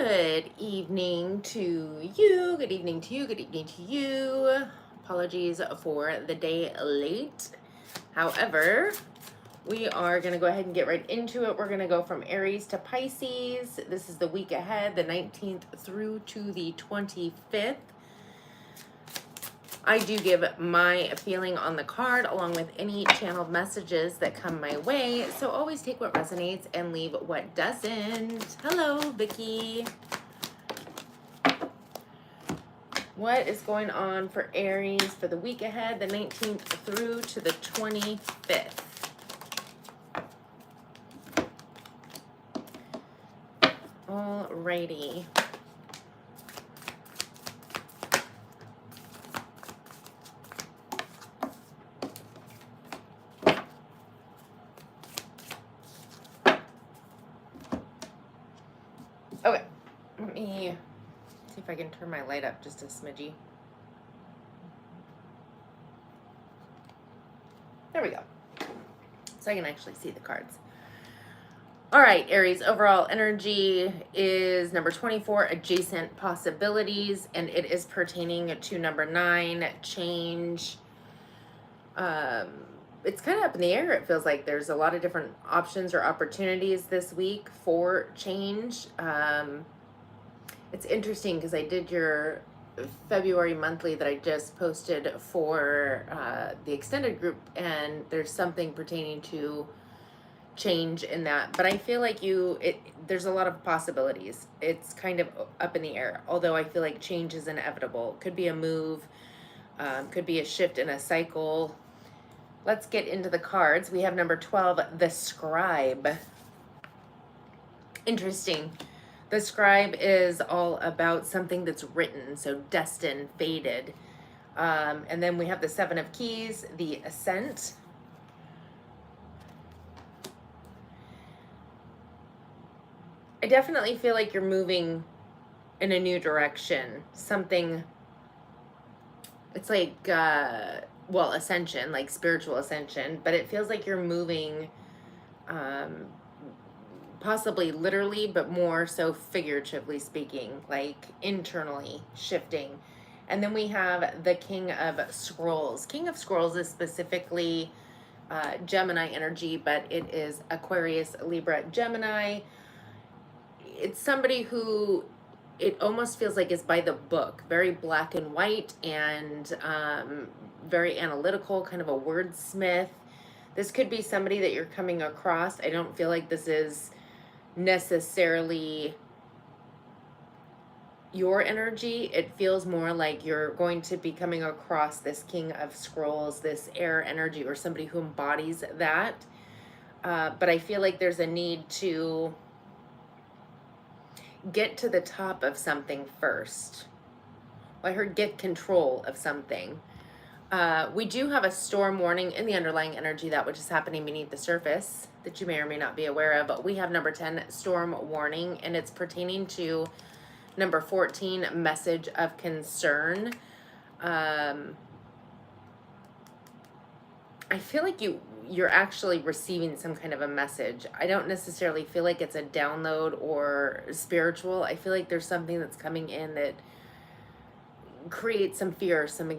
Good evening to you. Good evening to you. Good evening to you. Apologies for the day late. However, we are going to go ahead and get right into it. We're going to go from Aries to Pisces. This is the week ahead, the 19th through to the 25th. I do give my feeling on the card along with any channeled messages that come my way. So always take what resonates and leave what doesn't. Hello, Vicky. What is going on for Aries for the week ahead, the 19th through to the 25th? Alrighty. Okay, let me see if I can turn my light up just a smidgy. There we go. So I can actually see the cards. All right, Aries, overall energy is number 24, adjacent possibilities, and it is pertaining to number 9, change. It's kind of up in the air. It feels like there's a lot of different options or opportunities this week for change. It's interesting because I did your February monthly that I just posted for the extended group, and there's something pertaining to change in that, but I feel like there's a lot of possibilities. It's kind of up in the air, although I feel like change is inevitable. Could be a move, could be a shift in a cycle. Let's get into the cards. We have number 12, the Scribe. Interesting. The Scribe is all about something that's written, so destined, fated. And then we have the 7 of Keys, the Ascent. I definitely feel like you're moving in a new direction. Something, it's like, well, ascension, like spiritual ascension, but it feels like you're moving, possibly literally, but more so figuratively speaking, like internally shifting. And then we have the King of Scrolls. King of Scrolls is specifically Gemini energy, but it is Aquarius, Libra, Gemini. It's somebody who it almost feels like is by the book, very black and white, and very analytical, kind of a wordsmith. This could be somebody that you're coming across. I don't feel like this is necessarily your energy. It feels more like you're going to be coming across this King of Scrolls, this air energy, or somebody who embodies that. But I feel like there's a need to get to the top of something first. Well, I heard get control of something. We do have a storm warning in the underlying energy, that which is happening beneath the surface that you may or may not be aware of. But we have number 10, storm warning, and it's pertaining to number 14, message of concern. I feel like you're actually receiving some kind of a message. I don't necessarily feel like it's a download or spiritual. I feel like there's something that's coming in that creates some fear, some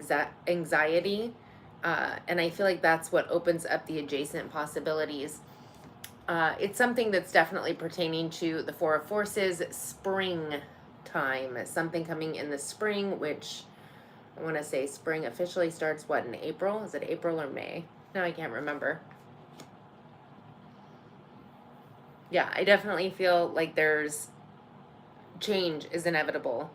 anxiety. And I feel like that's what opens up the adjacent possibilities. It's something that's definitely pertaining to the 4 of Forces, spring time. Something coming in the spring, which I want to say spring officially starts, what, in April? Is it April or May? No, I can't remember. Yeah, I definitely feel like there's change is inevitable.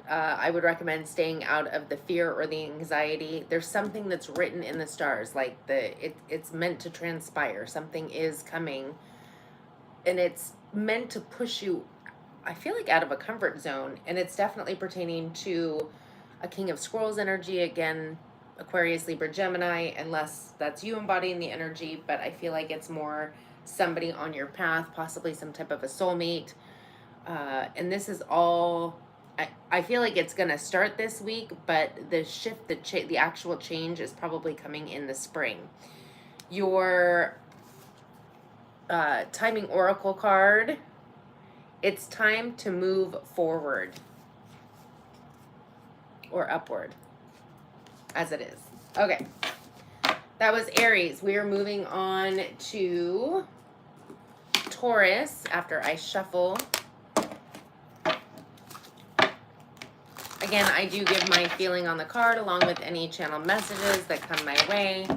I would recommend staying out of the fear or the anxiety. There's something that's written in the stars, like it's meant to transpire. Something is coming, and it's meant to push you, I feel like, out of a comfort zone. And it's definitely pertaining to a King of Scrolls energy, again, Aquarius, Libra, Gemini, unless that's you embodying the energy. But I feel like it's more somebody on your path, possibly some type of a soulmate. And this is all, I feel like it's going to start this week, but the shift, the actual change is probably coming in the spring. Your timing oracle card It's time to move forward or upward, as it is. Okay. That was Aries. We are moving on to Taurus after I shuffle. Again, I do give my feeling on the card along with any channel messages that come my way.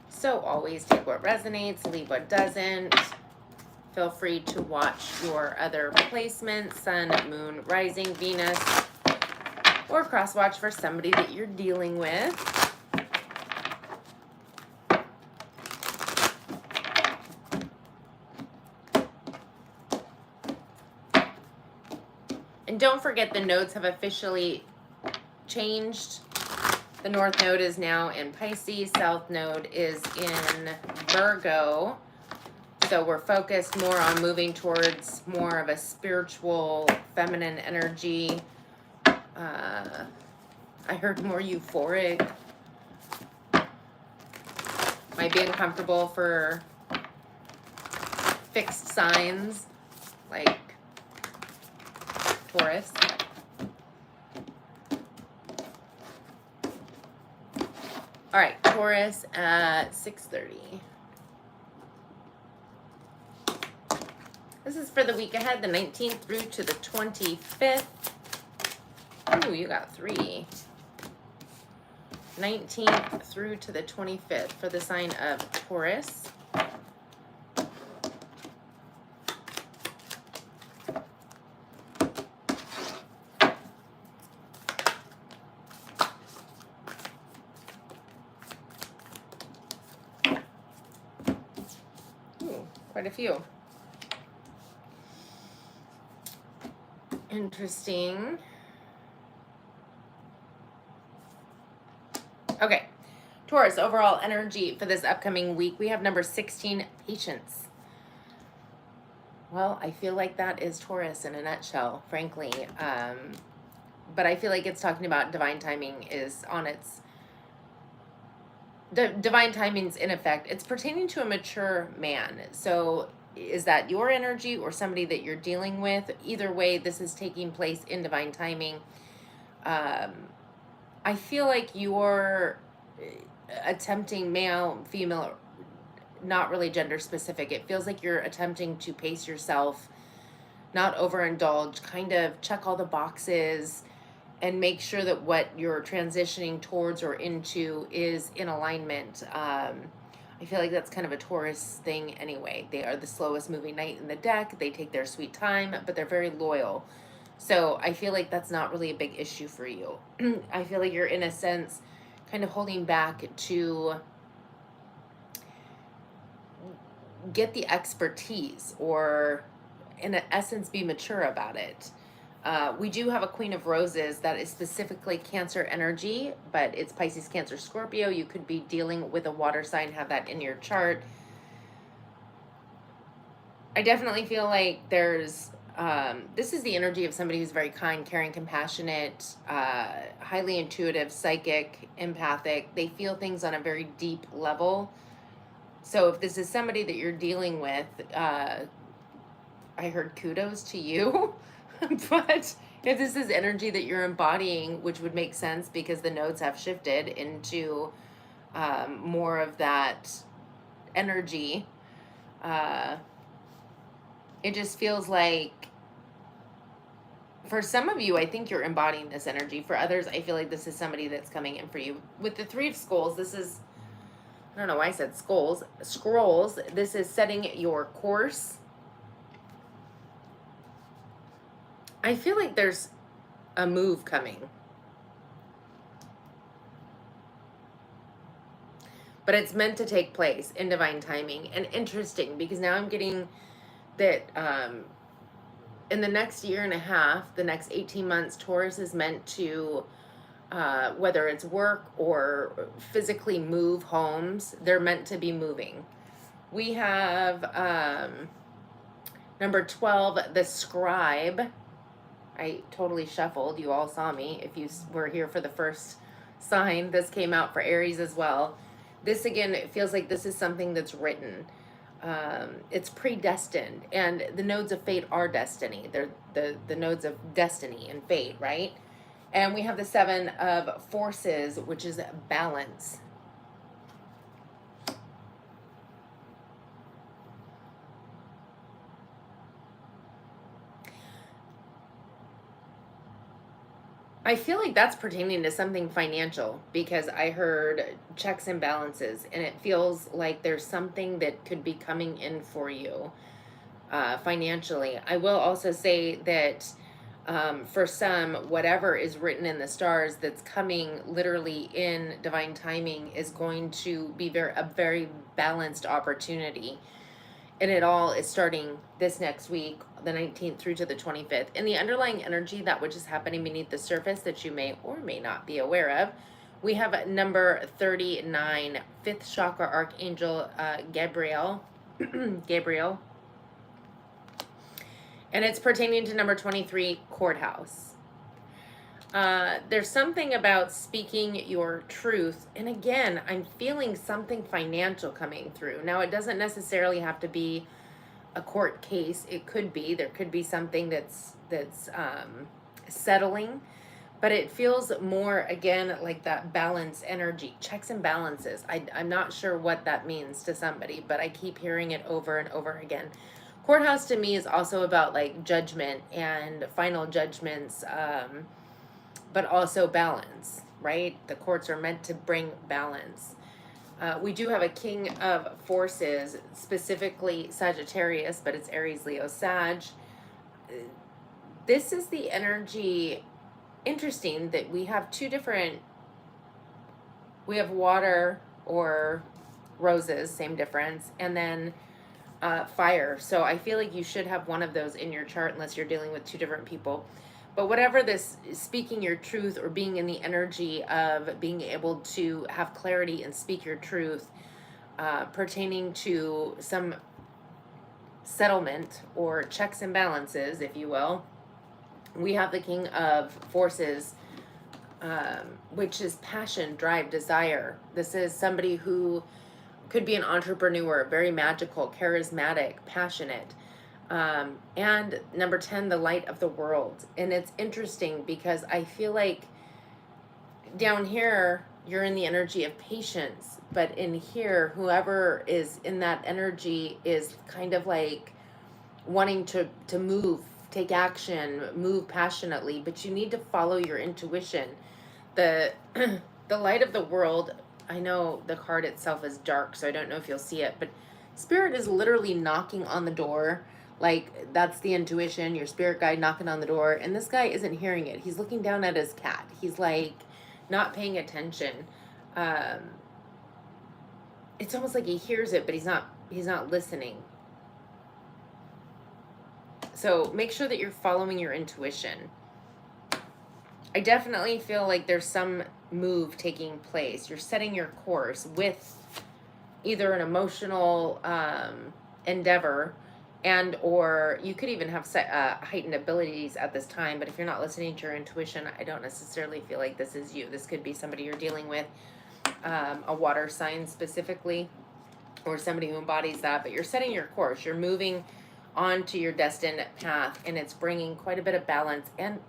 So always take what resonates, leave what doesn't. Feel free to watch your other placements, Sun, Moon, Rising, Venus, or cross-watch for somebody that you're dealing with. And don't forget the nodes have officially changed. The North Node is now in Pisces. South Node is in Virgo. So we're focused more on moving towards more of a spiritual, feminine energy. I heard more euphoric. Might be uncomfortable for fixed signs like Taurus. All right, Taurus at 6:30. This is for the week ahead, the 19th through to the 25th. Ooh, you got 3. 19th through to the 25th for the sign of Taurus. Ooh, quite a few. Interesting. Okay, Taurus, overall energy for this upcoming week. We have number 16, patience. Well, I feel like that is Taurus in a nutshell, frankly. But I feel like it's talking about divine timing is on its... divine timing's in effect. It's pertaining to a mature man. So is that your energy or somebody that you're dealing with? Either way, this is taking place in divine timing. I feel like you're attempting, male, female, not really gender specific. It feels like you're attempting to pace yourself, not overindulge, kind of check all the boxes and make sure that what you're transitioning towards or into is in alignment. I feel like that's kind of a Taurus thing anyway. They are the slowest moving knight in the deck. They take their sweet time, but they're very loyal. So I feel like that's not really a big issue for you. I feel like you're, in a sense, kind of holding back to get the expertise or, in essence, be mature about it. We do have a Queen of Roses that is specifically Cancer energy, but it's Pisces, Cancer, Scorpio. You could be dealing with a water sign, have that in your chart. I definitely feel like there's... this is the energy of somebody who's very kind, caring, compassionate, highly intuitive, psychic, empathic. They feel things on a very deep level. So if this is somebody that you're dealing with, I heard kudos to you. But if this is energy that you're embodying, which would make sense because the nodes have shifted into more of that energy, it just feels like, for some of you, I think you're embodying this energy. For others, I feel like this is somebody that's coming in for you. With the Three of Skulls, this is, I don't know why I said skulls, scrolls. This is setting your course. I feel like there's a move coming. But it's meant to take place in divine timing. And interesting, because now I'm getting that in the next year and a half, the next 18 months, Taurus is meant to, whether it's work or physically move homes, they're meant to be moving. We have number 12, the Scribe. I totally shuffled. You all saw me. If you were here for the first sign, this came out for Aries as well. This, again, it feels like this is something that's written. It's predestined, and the nodes of fate are destiny. They're the nodes of destiny and fate, right? And we have the Seven of Forces, which is balance. I feel like that's pertaining to something financial, because I heard checks and balances, and it feels like there's something that could be coming in for you financially. I will also say that for some, whatever is written in the stars that's coming literally in divine timing is going to be a very balanced opportunity. And it all is starting this next week, the 19th through to the 25th. And the underlying energy, that which is happening beneath the surface that you may or may not be aware of, we have number 39, 5th chakra archangel Gabriel. Gabriel. And it's pertaining to number 23, courthouse. There's something about speaking your truth. And again, I'm feeling something financial coming through. Now, it doesn't necessarily have to be a court case. It could be. There could be something that's settling. But it feels more, again, like that balance energy. Checks and balances. I'm not sure what that means to somebody, but I keep hearing it over and over again. Courthouse to me is also about like judgment and final judgments, but also balance, right? The courts are meant to bring balance. We do have a King of Forces, specifically Sagittarius, but it's Aries, Leo, Sag. This is the energy. Interesting that we have two different, we have water or roses, same difference, and then fire. So I feel like you should have one of those in your chart unless you're dealing with two different people. But whatever this speaking your truth or being in the energy of being able to have clarity and speak your truth pertaining to some settlement or checks and balances, if you will, we have the King of Forces, which is passion, drive, desire. This is somebody who could be an entrepreneur, very magical, charismatic, passionate. And number 10, the light of the world. And it's interesting because I feel like down here, you're in the energy of patience. But in here, whoever is in that energy is kind of like wanting to move, take action, move passionately. But you need to follow your intuition. The light of the world, I know the card itself is dark, so I don't know if you'll see it, but Spirit is literally knocking on the door. Like, that's the intuition, your spirit guide knocking on the door, and this guy isn't hearing it. He's looking down at his cat. He's like not paying attention. It's almost like he hears it, but he's not listening. So make sure that you're following your intuition. I definitely feel like there's some move taking place. You're setting your course with either an emotional endeavor, and or you could even have heightened abilities at this time. But if you're not listening to your intuition, I don't necessarily feel like this is you. This could be somebody you're dealing with, a water sign specifically, or somebody who embodies that. But you're setting your course. You're moving on to your destined path, and it's bringing quite a bit of balance and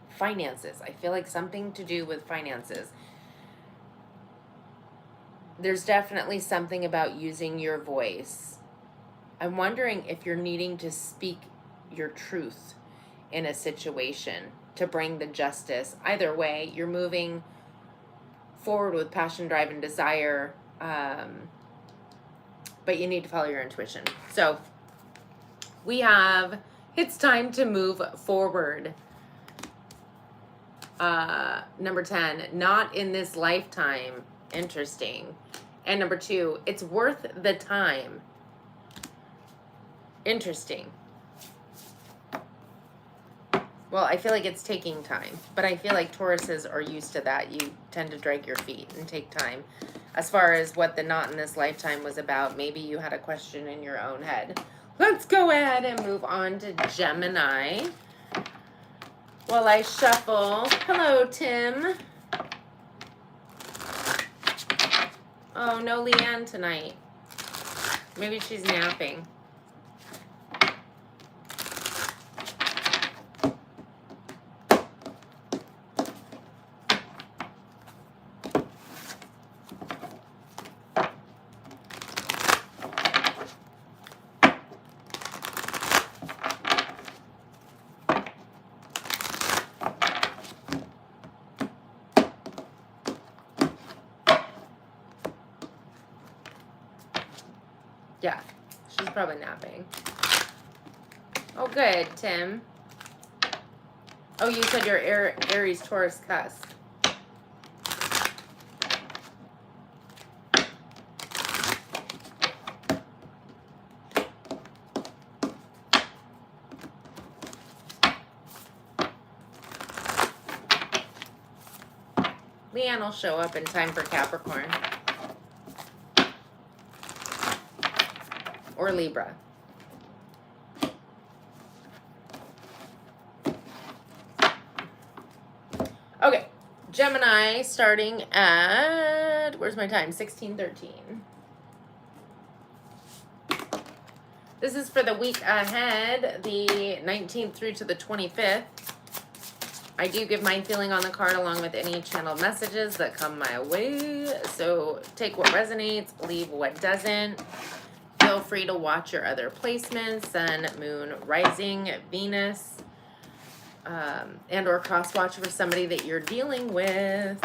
finances. I feel like something to do with finances. There's definitely something about using your voice. I'm wondering if you're needing to speak your truth in a situation to bring the justice. Either way, you're moving forward with passion, drive, and desire, but you need to follow your intuition. So we have, it's time to move forward. Number 10, not in this lifetime. Interesting. And number 2, it's worth the time. Interesting. Well, I feel like it's taking time, but I feel like Tauruses are used to that. You tend to drag your feet and take time. As far as what the not in this lifetime was about, maybe you had a question in your own head. Let's go ahead and move on to Gemini. While I shuffle. Hello, Tim. Oh, no Leanne tonight. Maybe she's napping. Yeah, she's probably napping. Oh, good, Tim. Oh, you said you're Aries, Taurus, cusp. Leanne will show up in time for Capricorn. Or Libra. Okay, Gemini starting at, where's my time? 16:13. This is for the week ahead, the 19th through to the 25th. I do give my feeling on the card along with any channeled messages that come my way. So take what resonates, leave what doesn't. Feel free to watch your other placements, Sun, Moon, Rising, Venus, and or cross watch for somebody that you're dealing with.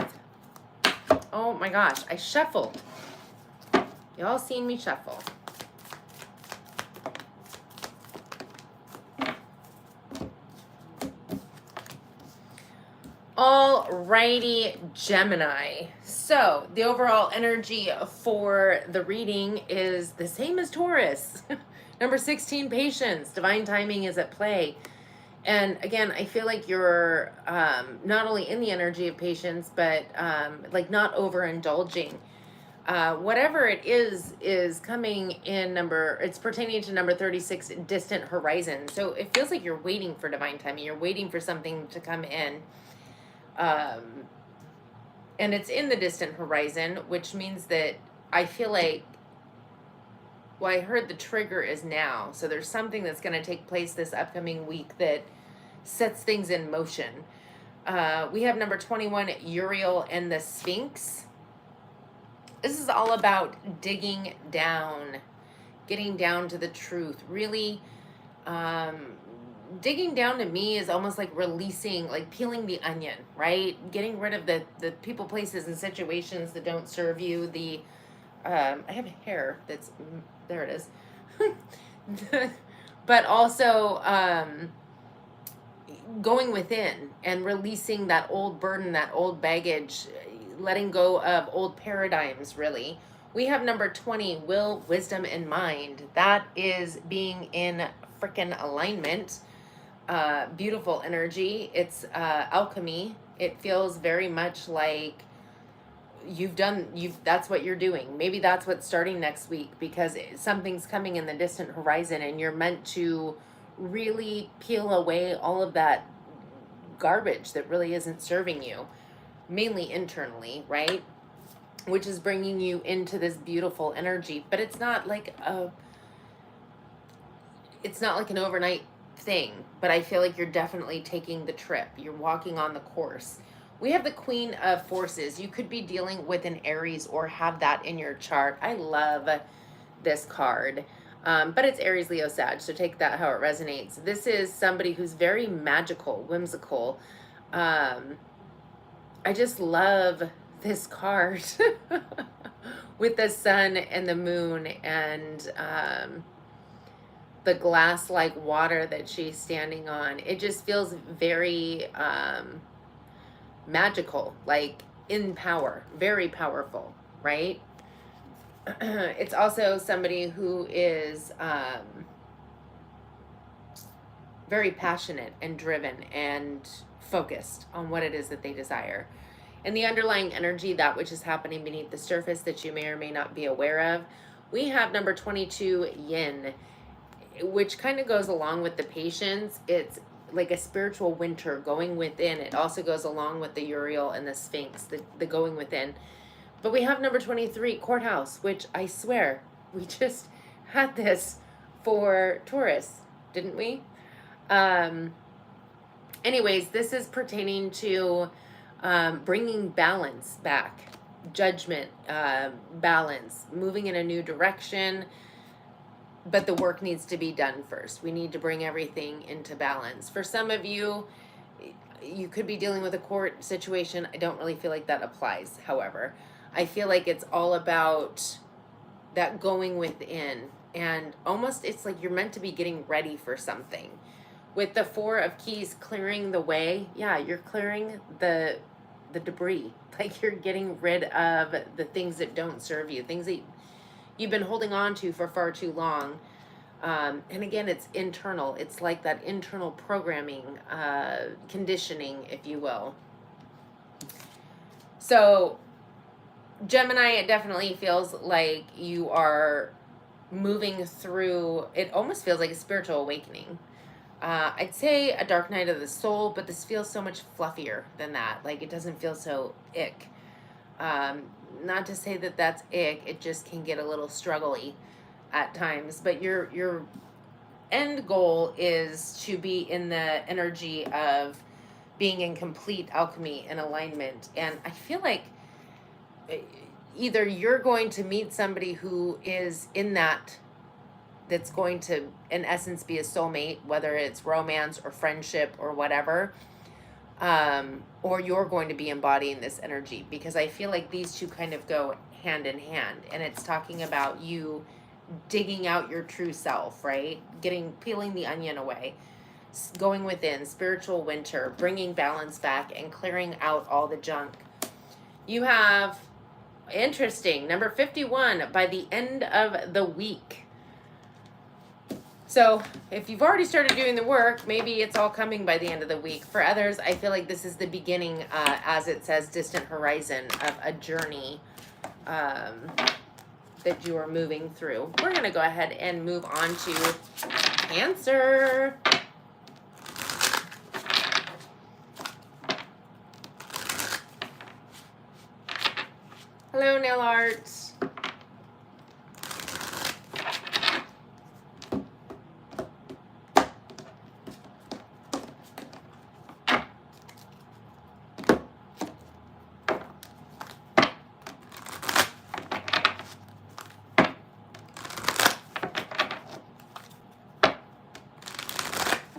Oh my gosh, I shuffled. Y'all seen me shuffle. Alrighty, Gemini. So the overall energy for the reading is the same as Taurus. Number 16, patience. Divine timing is at play. And again, I feel like you're not only in the energy of patience, but like not overindulging. Whatever it is coming in it's pertaining to number 36, distant horizon. So it feels like you're waiting for divine timing. You're waiting for something to come in. And it's in the distant horizon, which means that I feel like, well, I heard the trigger is now. So there's something that's going to take place this upcoming week that sets things in motion. We have number 21, Uriel and the Sphinx. This is all about digging down, getting down to the truth. Really, digging down to me is almost like releasing, like peeling the onion, right? Getting rid of the people, places, and situations that don't serve you. I have hair that's, there it is. But also going within and releasing that old burden, that old baggage, letting go of old paradigms, really. We have number 20, will, wisdom, and mind. That is being in frickin' alignment. Beautiful energy. It's alchemy. It feels very much like that's what you're doing. Maybe that's what's starting next week, because something's coming in the distant horizon and you're meant to really peel away all of that garbage that really isn't serving you, mainly internally, right? Which is bringing you into this beautiful energy. But it's not like an overnight thing, but I feel like you're definitely taking the trip. You're walking on the course. We have the Queen of Forces. You could be dealing with an Aries or have that in your chart. I love this card, but it's Aries, Leo, Sag, so take that how it resonates. This is somebody who's very magical, whimsical. I just love this card with the sun and the moon and the glass-like water that she's standing on. It just feels very magical, like in power, very powerful, right? It's also somebody who is very passionate and driven and focused on what it is that they desire. And the underlying energy, that which is happening beneath the surface that you may or may not be aware of. We have number 22, Yin, which kind of goes along with the patience. It's like a spiritual winter going within. It also goes along with the Uriel and the Sphinx, the going within. But we have number 23, Courthouse, which I swear we just had this for Taurus, didn't we? Anyways, this is pertaining to bringing balance back, judgment, balance, moving in a new direction. But the work needs to be done first. We need to bring everything into balance. For some of you, you could be dealing with a court situation. I don't really feel like that applies. However, I feel like it's all about that going within, and almost it's like you're meant to be getting ready for something. With the Four of Keys, clearing the way, yeah, you're clearing the debris. Like you're getting rid of the things that don't serve you, things that you've been holding on to for far too long. And again, it's internal. It's like that internal programming, conditioning, if you will. So Gemini, it definitely feels like you are moving through, it almost feels like a spiritual awakening. I'd say a dark night of the soul, but this feels so much fluffier than that. Like it doesn't feel so ick. Not to say that that's ick, it just can get a little struggly at times, but your end goal is to be in the energy of being in complete alchemy and alignment. And I feel like either you're going to meet somebody who is in that's going to, in essence, be a soulmate, whether it's romance or friendship or whatever, or you're going to be embodying this energy, because I feel like these two kind of go hand in hand, and it's talking about you digging out your true self, right? Peeling the onion away, going within, spiritual winter, bringing balance back and clearing out all the junk. You have, interesting, number 51 by the end of the week. So if you've already started doing the work, maybe it's all coming by the end of the week. For others, I feel like this is the beginning, as it says, distant horizon of a journey that you are moving through. We're going to go ahead and move on to Cancer. Hello, nail art.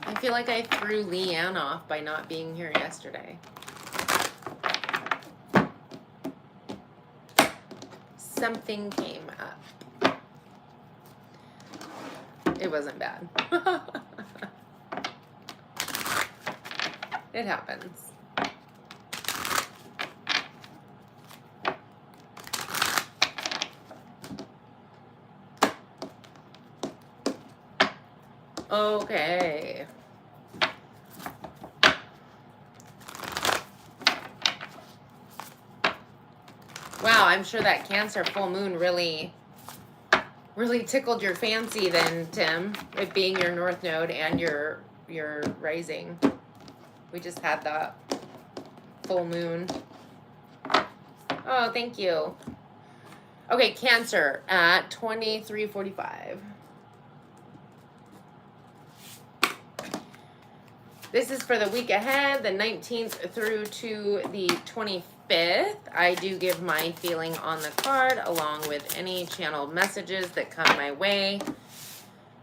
I feel like I threw Leanne off by not being here yesterday. Something came up. It wasn't bad. It happens. Okay. Wow, I'm sure that Cancer full moon really tickled your fancy then, Tim, it being your north node and your rising. We just had that full moon. Oh, thank you. Okay, Cancer at 23:45. This is for the week ahead, the 19th through to the 25th. I do give my feeling on the card along with any channeled messages that come my way.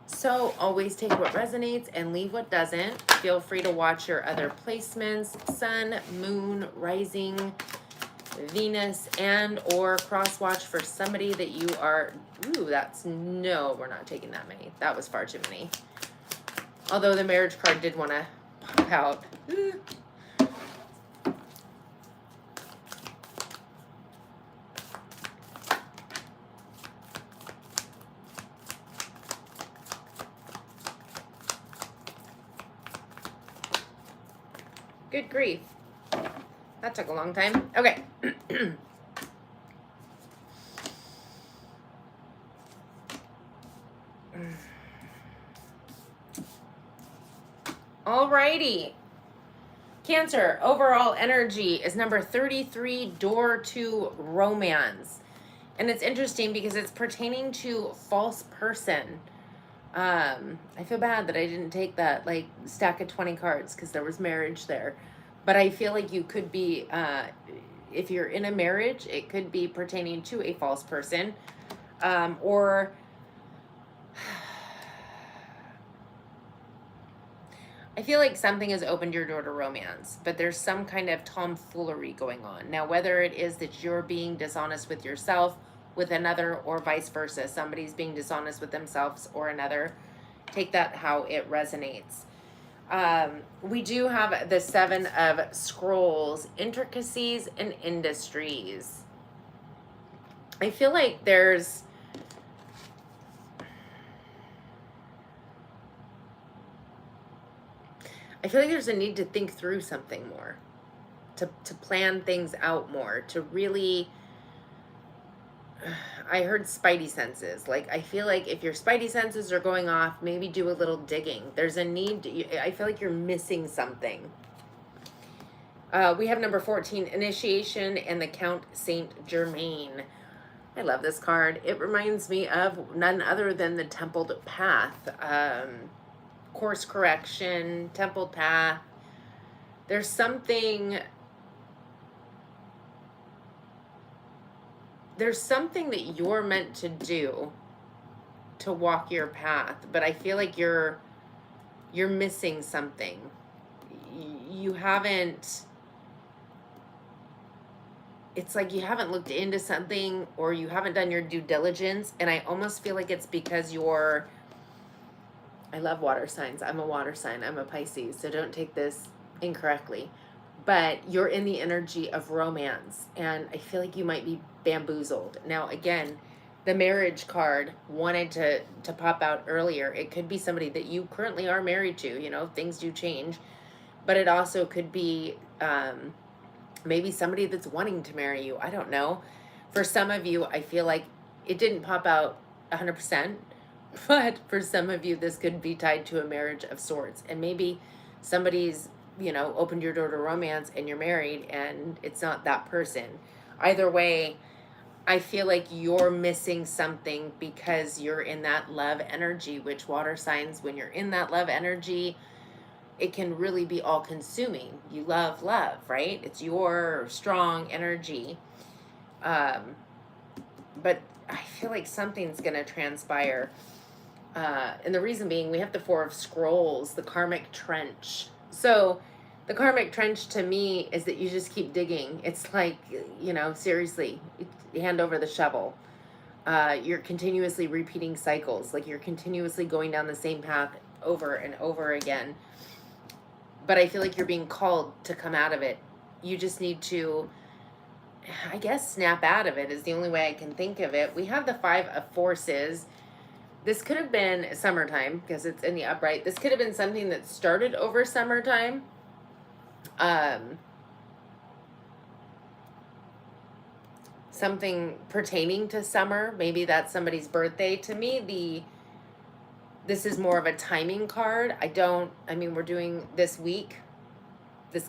So always take what resonates and leave what doesn't. Feel free to watch your other placements, sun, moon, rising, Venus, and or cross watch for somebody that you are, no, we're not taking that many. That was far too many. Although the marriage card did want to pop out. Good grief. That took a long time. Okay. Alrighty. Cancer, overall energy is number 33, door to romance. And it's interesting because it's pertaining to false person. I feel bad that I didn't take that like stack of 20 cards because there was marriage there. But I feel like you could be, if you're in a marriage, it could be pertaining to a false person. Or I feel like something has opened your door to romance, but there's some kind of tomfoolery going on. Now, whether it is that you're being dishonest with yourself, with another, or vice versa, somebody's being dishonest with themselves or another, take that how it resonates. We do have the Seven of Scrolls, intricacies and industries. I feel like there's a need to think through something more, to plan things out more, to really, I heard spidey senses. Like, I feel like if your spidey senses are going off, maybe do a little digging. There's a need to, I feel like you're missing something. We have number 14, Initiation, and the Count Saint Germain. I love this card. It reminds me of none other than the Templed Path. Course correction, Templed Path. There's something that you're meant to do to walk your path, but I feel like you're missing something. You haven't, it's like you haven't looked into something, or you haven't done your due diligence, and I almost feel like it's because I love water signs. I'm a water sign. I'm a Pisces, so don't take this incorrectly. But you're in the energy of romance, and I feel like you might be bamboozled. Now, again, the marriage card wanted to pop out earlier. It could be somebody that you currently are married to. You know, things do change. But it also could be maybe somebody that's wanting to marry you. I don't know. For some of you, I feel like it didn't pop out 100%. But for some of you, this could be tied to a marriage of sorts. And maybe somebody's, opened your door to romance and you're married and it's not that person. Either way, I feel like you're missing something because you're in that love energy, which water signs, when you're in that love energy, it can really be all consuming. You love love, right? It's your strong energy. But I feel like something's going to transpire. And the reason being, we have the Four of Scrolls, the karmic trench. So the karmic trench to me is that you just keep digging. It's like, seriously, hand over the shovel. You're continuously repeating cycles. Like, you're continuously going down the same path over and over again. But I feel like you're being called to come out of it. You just need to, I guess, snap out of it is the only way I can think of it. We have the Five of Forces. This could have been summertime because it's in the upright. This could have been something that started over summertime. Something pertaining to summer. Maybe that's somebody's birthday. To me, this is more of a timing card. We're doing this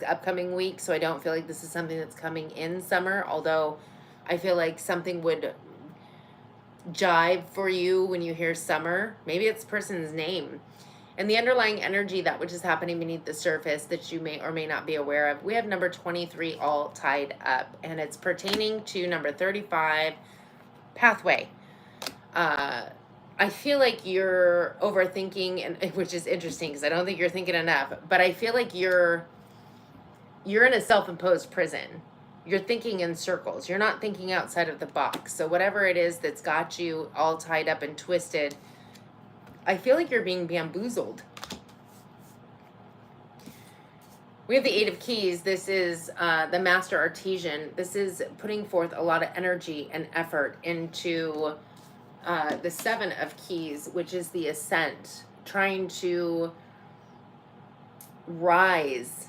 upcoming week, so I don't feel like this is something that's coming in summer, although I feel like something would jive for you when you hear summer. Maybe it's person's name. And the underlying energy, that which is happening beneath the surface that you may or may not be aware of. We have number 23 all tied up, and it's pertaining to number 35, pathway. I feel like you're overthinking, and which is interesting because I don't think you're thinking enough, but I feel like you're in a self-imposed prison. You're thinking in circles. You're not thinking outside of the box. So whatever it is that's got you all tied up and twisted, I feel like you're being bamboozled. We have the Eight of Keys. This is the Master Artesian. This is putting forth a lot of energy and effort into the Seven of Keys, which is the ascent, trying to rise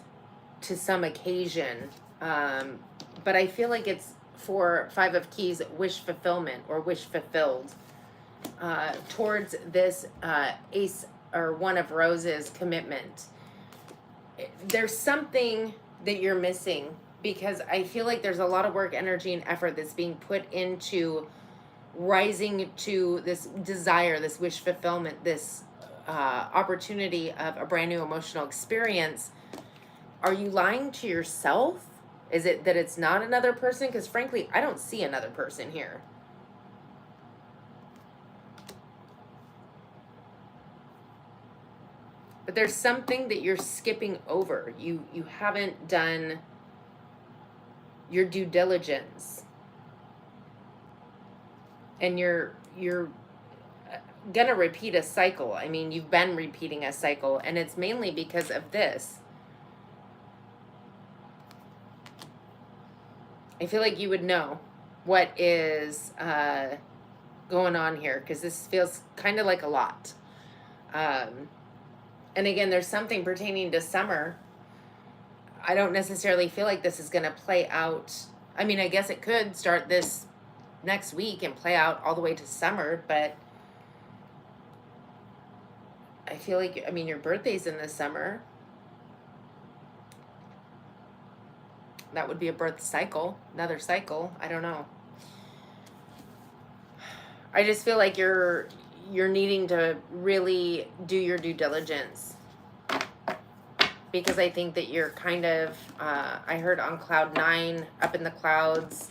to some occasion. But I feel like it's for Five of Keys, wish fulfillment or wish fulfilled towards this Ace or One of Roses commitment. There's something that you're missing because I feel like there's a lot of work, energy, and effort that's being put into rising to this desire, this wish fulfillment, this opportunity of a brand new emotional experience, are you lying to yourself? Is it that it's not another person? Because frankly, I don't see another person here. But there's something that you're skipping over. You haven't done your due diligence. And you're gonna repeat a cycle. I mean, you've been repeating a cycle, and it's mainly because of this. I feel like you would know what is going on here, because this feels kind of like a lot. And again, there's something pertaining to summer. I don't necessarily feel like this is going to play out. I mean, I guess it could start this next week and play out all the way to summer, but I feel like, I mean, your birthday's in the summer. That would be a birth cycle, another cycle. I don't know. I just feel like you're needing to really do your due diligence, because I think that you're kind of, I heard on cloud 9, up in the clouds.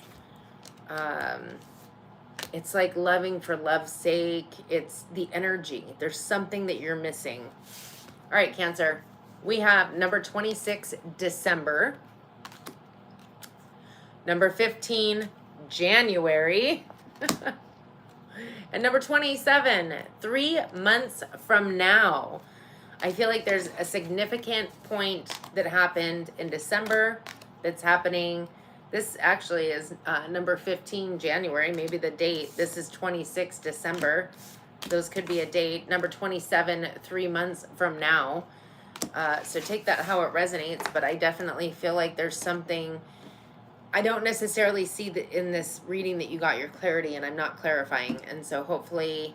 It's like loving for love's sake. It's the energy. There's something that you're missing. All right, Cancer. We have number 26, December. Number 15, January. And number 27, 3 months from now. I feel like there's a significant point that happened in December that's happening. This actually is number 15, January, maybe the date. This is 26 December. Those could be a date. Number 27, 3 months from now. So take that how it resonates, but I definitely feel like there's something. I don't necessarily see that in this reading that you got your clarity, and I'm not clarifying. And so hopefully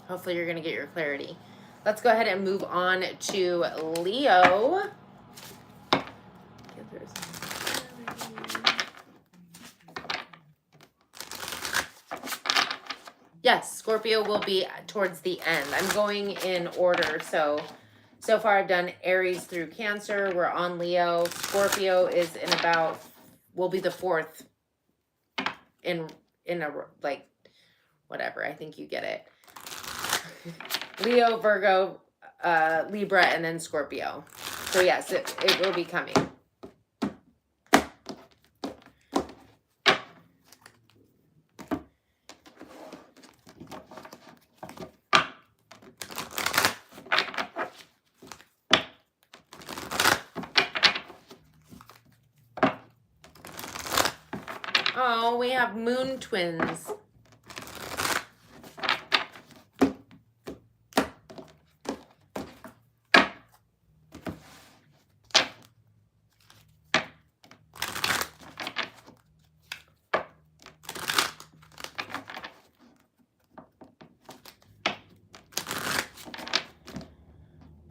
you're going to get your clarity. Let's go ahead and move on to Leo. Yes, Scorpio will be towards the end. I'm going in order. So far I've done Aries through Cancer. We're on Leo. Scorpio is in about, will be the 4th in a, like, whatever. I think you get it. Leo, Virgo, Libra, and then Scorpio. So yes, it will be coming. Oh, we have moon twins.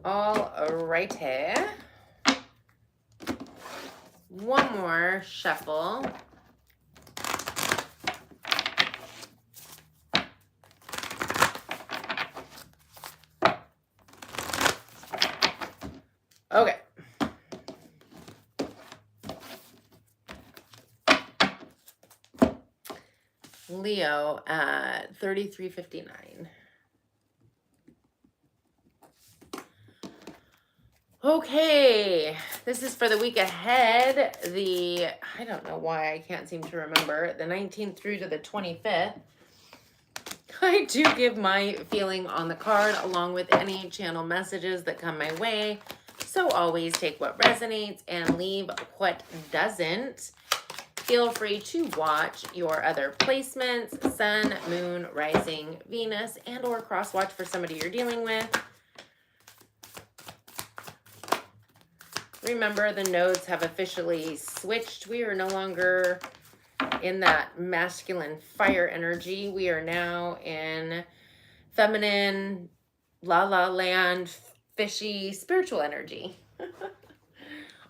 All righty. One more shuffle. Okay. Leo at 3359. Okay, this is for the week ahead. I don't know why I can't seem to remember, the 19th through to the 25th. I do give my feeling on the card along with any channel messages that come my way. So always take what resonates and leave what doesn't. Feel free to watch your other placements, Sun, Moon, Rising, Venus, and or cross watch for somebody you're dealing with. Remember, the nodes have officially switched. We are no longer in that masculine fire energy. We are now in feminine, la la land, fishy, spiritual energy.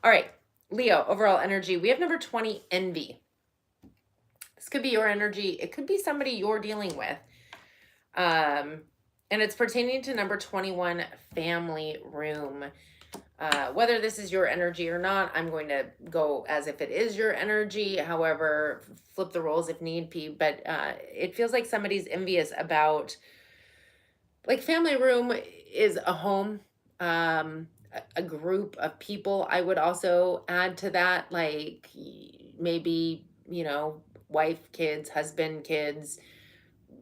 All right, Leo, overall energy. We have number 20, envy. This could be your energy. It could be somebody you're dealing with. And it's pertaining to number 21, family room. Whether this is your energy or not, I'm going to go as if it is your energy. However, flip the roles if need be. But it feels like somebody's envious about, like, family room is a home, a group of people. I would also add to that, like, maybe, you know, wife, kids, husband, kids,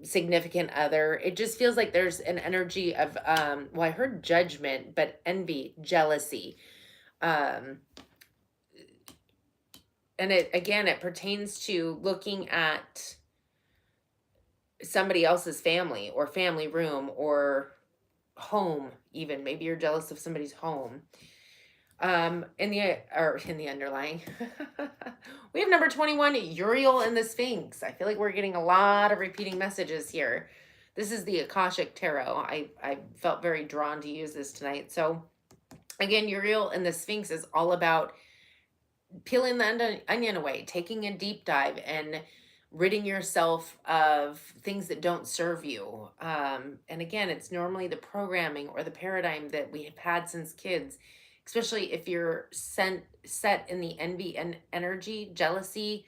significant other. It just feels like there's an energy of well, I heard judgment, but envy, jealousy. Um and it, again, it pertains to looking at somebody else's family or family room or home. Even maybe you're jealous of somebody's home. In the underlying, we have number 21, Uriel and the Sphinx. I feel like we're getting a lot of repeating messages here. This is the Akashic Tarot. I felt very drawn to use this tonight. So again, Uriel and the Sphinx is all about peeling the onion away, taking a deep dive, and ridding yourself of things that don't serve you. And again, it's normally the programming or the paradigm that we have had since kids, especially if you're set in the envy and energy, jealousy,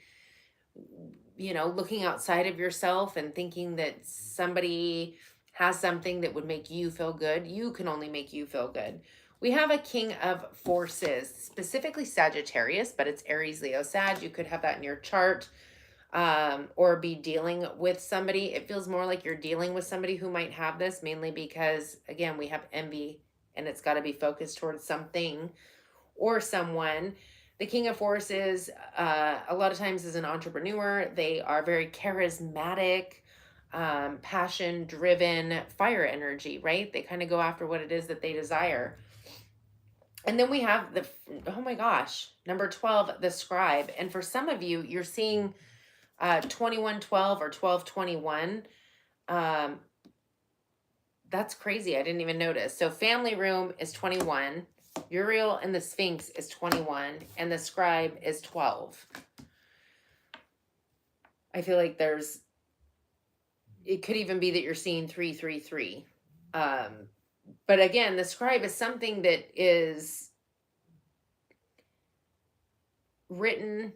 you know, looking outside of yourself and thinking that somebody has something that would make you feel good. You can only make you feel good. We have a King of Forces, specifically Sagittarius, but it's Aries, Leo, Sag. You could have that in your chart, or be dealing with somebody. It feels more like you're dealing with somebody who might have this, mainly because, again, we have envy and it's got to be focused towards something or someone. The King of Forces, a lot of times, is an entrepreneur. They are very charismatic, passion driven, fire energy, right? They kind of go after what it is that they desire. And then we have the, oh my gosh, number 12, the Scribe. And for some of you, you're seeing 2112 or 1221. That's crazy. I didn't even notice. So family room is 21. Uriel and the Sphinx is 21. And the Scribe is 12. I feel like there's, it could even be that you're seeing 333. But again, the Scribe is something that is written,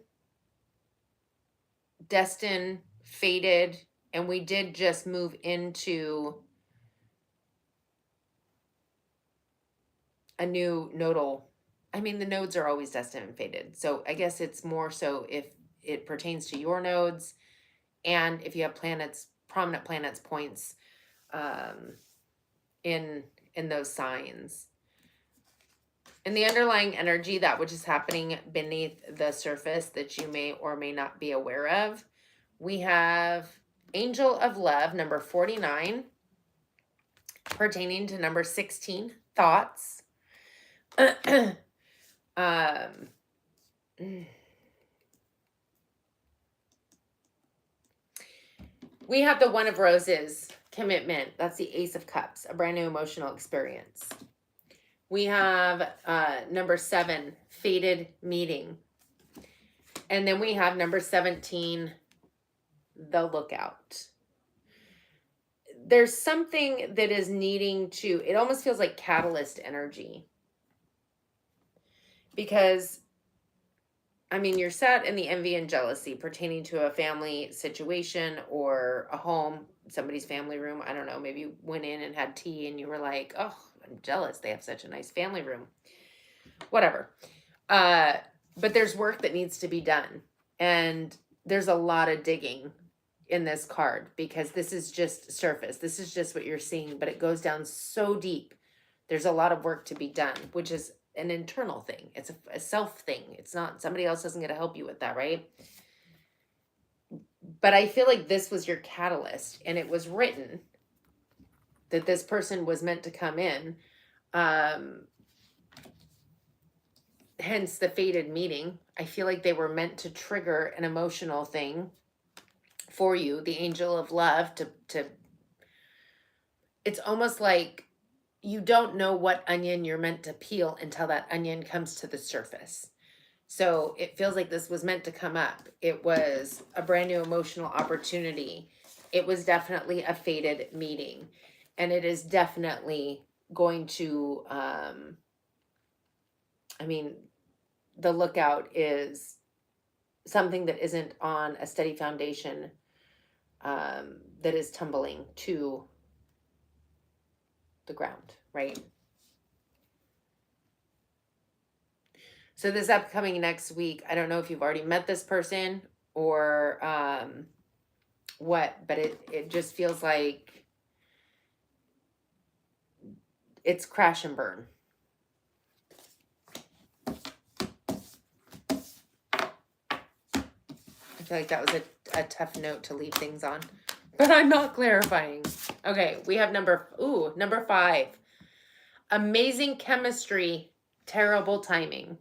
destined, fated, and we did just move into a new nodal. I mean, the nodes are always destined and fated. So I guess it's more so if it pertains to your nodes and if you have planets, prominent planets, points in those signs. And the underlying energy, that which is happening beneath the surface that you may or may not be aware of. We have Angel of Love, number 49, pertaining to number 16, thoughts. We have the One of Roses, commitment. That's the Ace of Cups, a brand new emotional experience. We have number 7, fated meeting. And then we have number 17, the lookout. There's something that is needing to, it almost feels like catalyst energy. Because, I mean, you're set in the envy and jealousy pertaining to a family situation or a home, somebody's family room. I don't know, maybe you went in and had tea and you were like, oh, I'm jealous. They have such a nice family room. Whatever. But there's work that needs to be done. And there's a lot of digging in this card because this is just surface. This is just what you're seeing, but it goes down so deep. There's a lot of work to be done, which is an internal thing. It's a self thing. It's not, somebody else doesn't get to help you with that, right? But I feel like this was your catalyst, and it was written that this person was meant to come in. Hence the fated meeting. I feel like they were meant to trigger an emotional thing for you, the Angel of Love, to it's almost like you don't know what onion you're meant to peel until that onion comes to the surface. So it feels like this was meant to come up. It was a brand new emotional opportunity. It was definitely a fated meeting. And it is definitely going to, I mean, the lookout is something that isn't on a steady foundation, that is tumbling to the ground, right? So this upcoming next week, I don't know if you've already met this person or what, but it just feels like it's crash and burn. I feel like that was a tough note to leave things on, but I'm not clarifying. Okay, we have number 5. Amazing chemistry, terrible timing.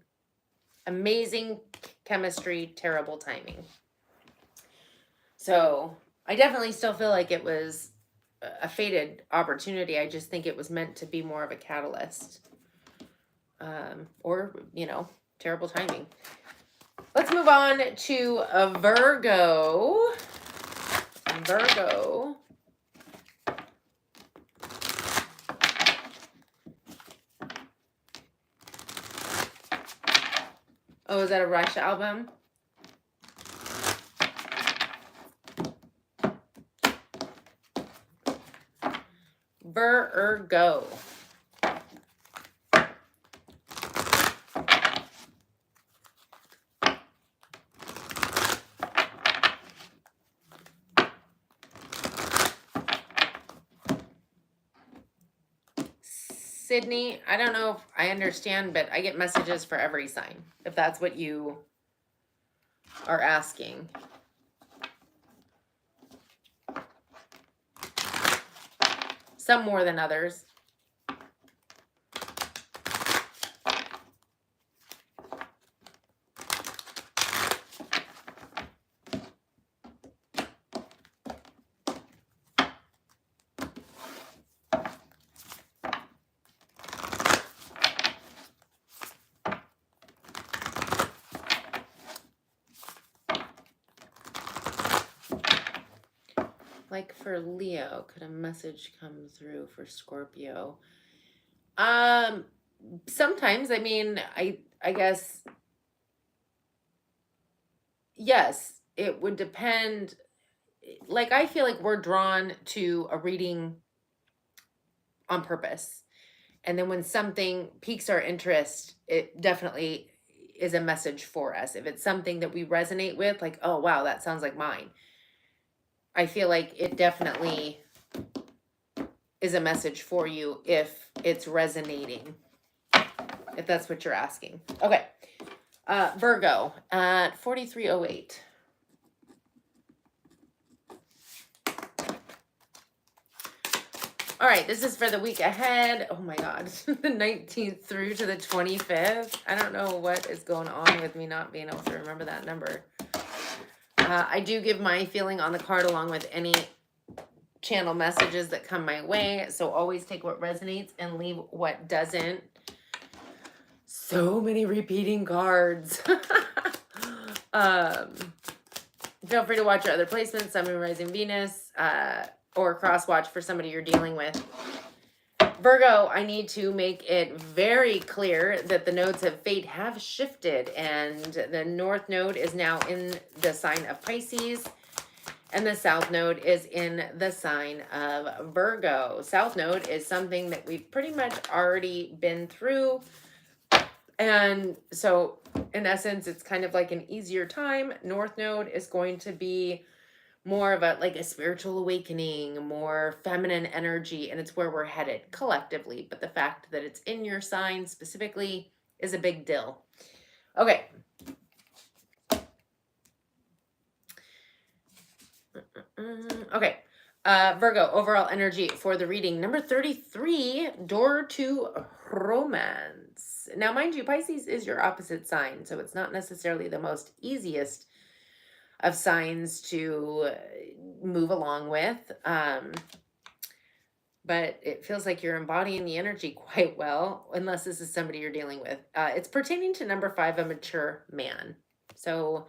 Amazing chemistry, terrible timing. So I definitely still feel like it was a fated opportunity. I just think it was meant to be more of a catalyst. Or, you know, terrible timing. Let's move on to a Virgo. Virgo. Oh, is that a Rush album? Virgo. Sydney, I don't know if I understand, but I get messages for every sign, if that's what you are asking. Some more than others. Like for Leo, could a message come through for Scorpio? Sometimes, I mean, I guess, yes, it would depend. Like, I feel like we're drawn to a reading on purpose. And then when something piques our interest, it definitely is a message for us. If it's something that we resonate with, like, oh, wow, that sounds like mine. I feel like it definitely is a message for you if it's resonating, if that's what you're asking. Okay. Virgo at 4308. All right, this is for the week ahead. Oh my God, the 19th through to the 25th. I don't know what is going on with me not being able to remember that number. I do give my feeling on the card along with any channel messages that come my way. So always take what resonates and leave what doesn't. So many repeating cards. Feel free to watch your other placements, Sun, Moon, Rising, Venus, or cross watch for somebody you're dealing with. Virgo, I need to make it very clear that the nodes of fate have shifted, and the North Node is now in the sign of Pisces, and the South Node is in the sign of Virgo. South Node is something that we've pretty much already been through, and so in essence, it's kind of like an easier time. North Node is going to be more of a spiritual awakening, more feminine energy, and it's where we're headed collectively. But the fact that it's in your sign specifically is a big deal. Okay. Okay. Virgo, overall energy for the reading. Number 33, door to romance. Now, mind you, Pisces is your opposite sign, so it's not necessarily the most easiest of signs to move along with. but it feels like you're embodying the energy quite well, unless this is somebody you're dealing with. It's pertaining to number 5, a mature man. So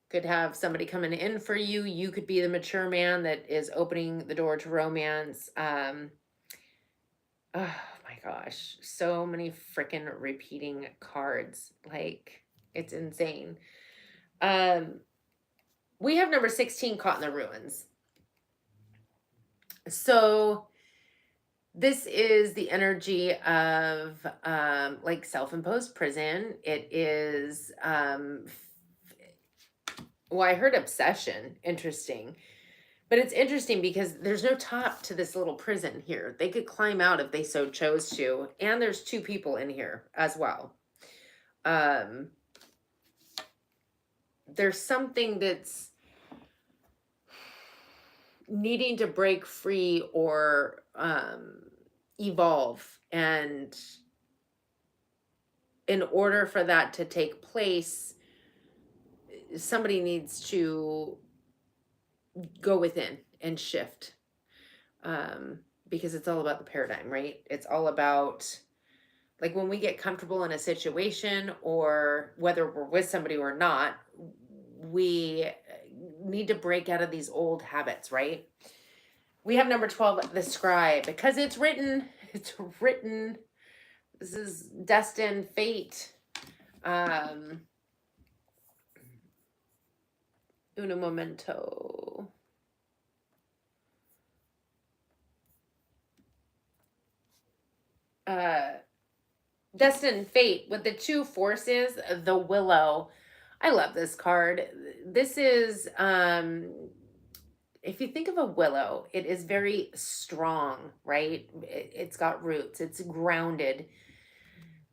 could have somebody coming in for you. You could be the mature man that is opening the door to romance. Oh my gosh, so many freaking repeating cards. Like, it's insane. We have number 16, caught in the ruins. So this is the energy of like self-imposed prison. It is well, I heard obsession. Interesting. But it's interesting because there's no top to this little prison here. They could climb out if they so chose to. And there's 2 people in here as well. There's something that's needing to break free or evolve. And in order for that to take place, somebody needs to go within and shift, because it's all about the paradigm, right? It's all about, like, when we get comfortable in a situation, or whether we're with somebody or not, we need to break out of these old habits, right? We have number 12, the scribe, because it's written. This is destined fate. Uno momento. Destined fate with the 2 forces, the willow. I love this card. This is if you think of a willow, it is very strong, right? It's got roots, it's grounded,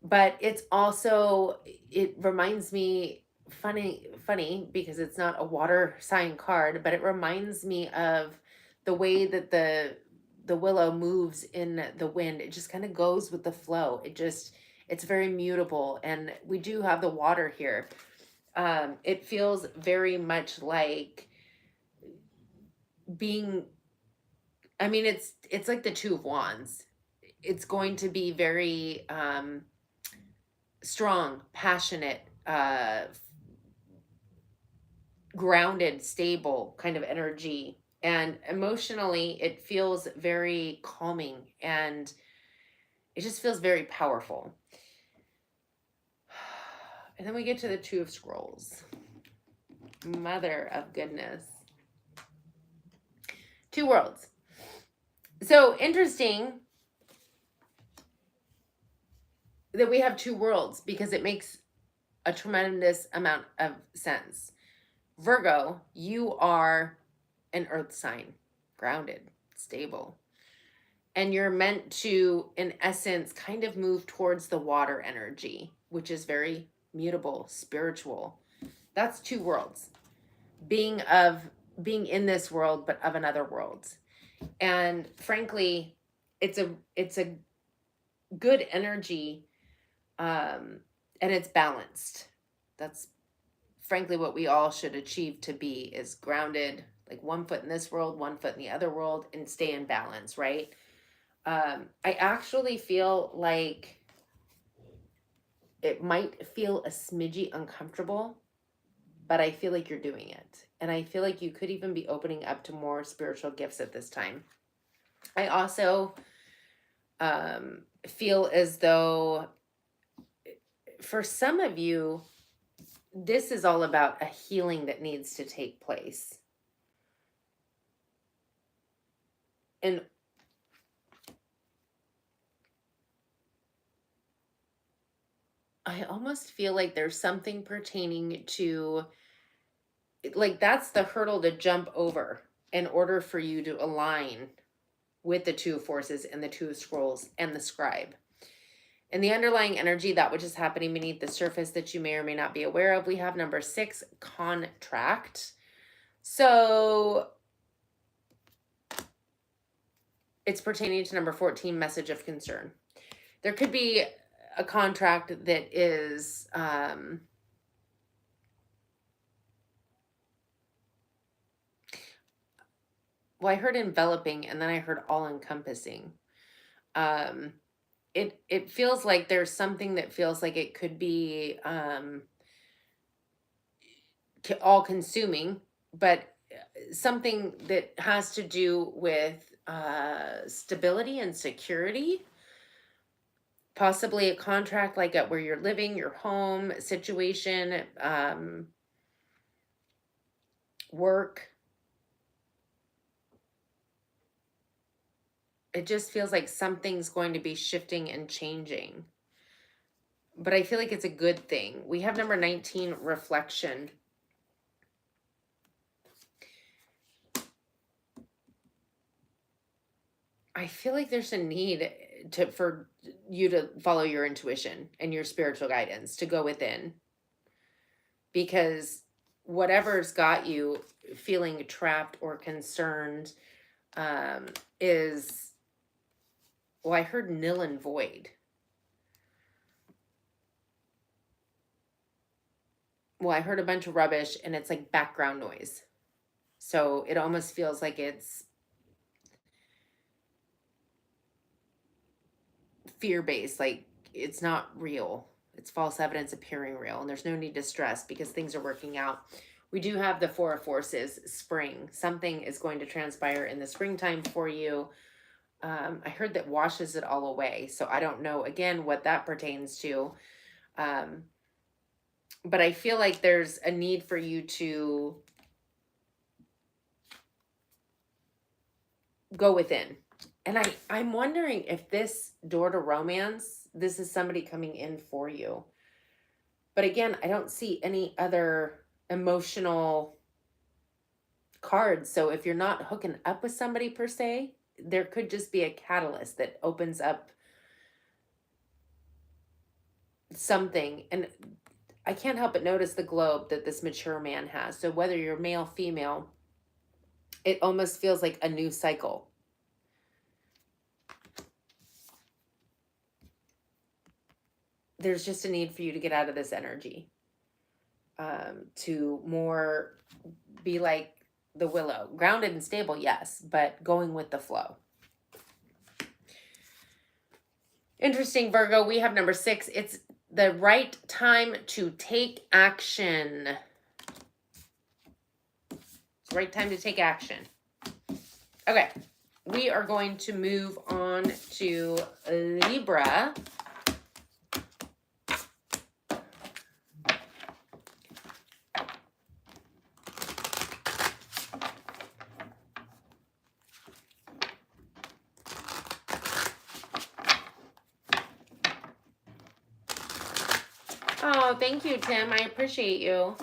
but it's also, it reminds me, funny because it's not a water sign card, but it reminds me of the way that the willow moves in the wind. It just kind of goes with the flow. It's very mutable, and we do have the water here. It feels very much like being, I mean, it's like the 2 of wands. It's going to be very strong, passionate, grounded, stable kind of energy. And emotionally, it feels very calming, and it just feels very powerful. And then we get to the 2 of scrolls. Mother of goodness. 2 worlds. So interesting that we have 2 worlds, because it makes a tremendous amount of sense. Virgo, you are an earth sign, grounded, stable. And you're meant to, in essence, kind of move towards the water energy, which is very mutable, spiritual. That's 2 worlds. Being in this world, but of another world. And frankly, it's a good energy, and it's balanced. That's frankly what we all should achieve to be, is grounded, like 1 foot in this world, 1 foot in the other world, and stay in balance, right? I actually feel like it might feel a smidgy uncomfortable, but I feel like you're doing it. And I feel like you could even be opening up to more spiritual gifts at this time. I also feel as though for some of you, this is all about a healing that needs to take place. And I almost feel like there's something pertaining to, like, that's the hurdle to jump over in order for you to align with the 2 of forces and the 2 of scrolls and the scribe. And the underlying energy, that which is happening beneath the surface that you may or may not be aware of, we have number 6, contract. So it's pertaining to number 14, message of concern. There could be a contract that is well, I heard enveloping, and then I heard all-encompassing. It feels like there's something that feels like it could be all-consuming, but something that has to do with stability and security. Possibly a contract like at where you're living, your home situation, work. It just feels like something's going to be shifting and changing. But I feel like it's a good thing. We have number 19, reflection. I feel like there's a need for you to follow your intuition and your spiritual guidance, to go within. Because whatever's got you feeling trapped or concerned is, well, I heard nil and void. Well, I heard a bunch of rubbish, and it's like background noise. So it almost feels like it's fear-based, like it's not real. It's false evidence appearing real, and there's no need to stress because things are working out. We do have the Four of Forces, spring. Something is going to transpire in the springtime for you. I heard that washes it all away. So I don't know, again, what that pertains to. But I feel like there's a need for you to go within. And I'm wondering if this door to romance, this is somebody coming in for you. But again, I don't see any other emotional cards. So if you're not hooking up with somebody per se, there could just be a catalyst that opens up something. And I can't help but notice the globe that this mature man has. So whether you're male, female, it almost feels like a new cycle. There's just a need for you to get out of this energy, to more be like the willow, grounded and stable, yes, but going with the flow. Interesting, Virgo. We have number 6. It's the right time to take action. It's the right time to take action. Okay, we are going to move on to Libra. Oh, thank you, Tim. I appreciate you.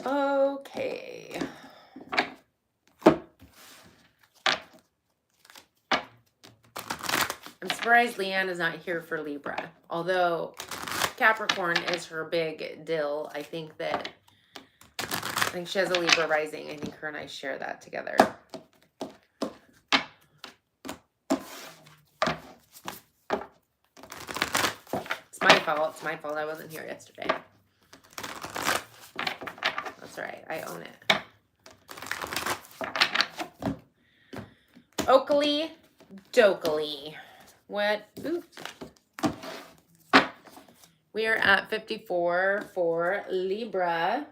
Okay. I'm surprised Leanne is not here for Libra. Although Capricorn is her big deal. I think she has a Libra rising. I think her and I share that together. It's my fault. It's my fault I wasn't here yesterday. That's right. I own it. Oakley Dokley. What? Ooh. We are at 54 for Libra.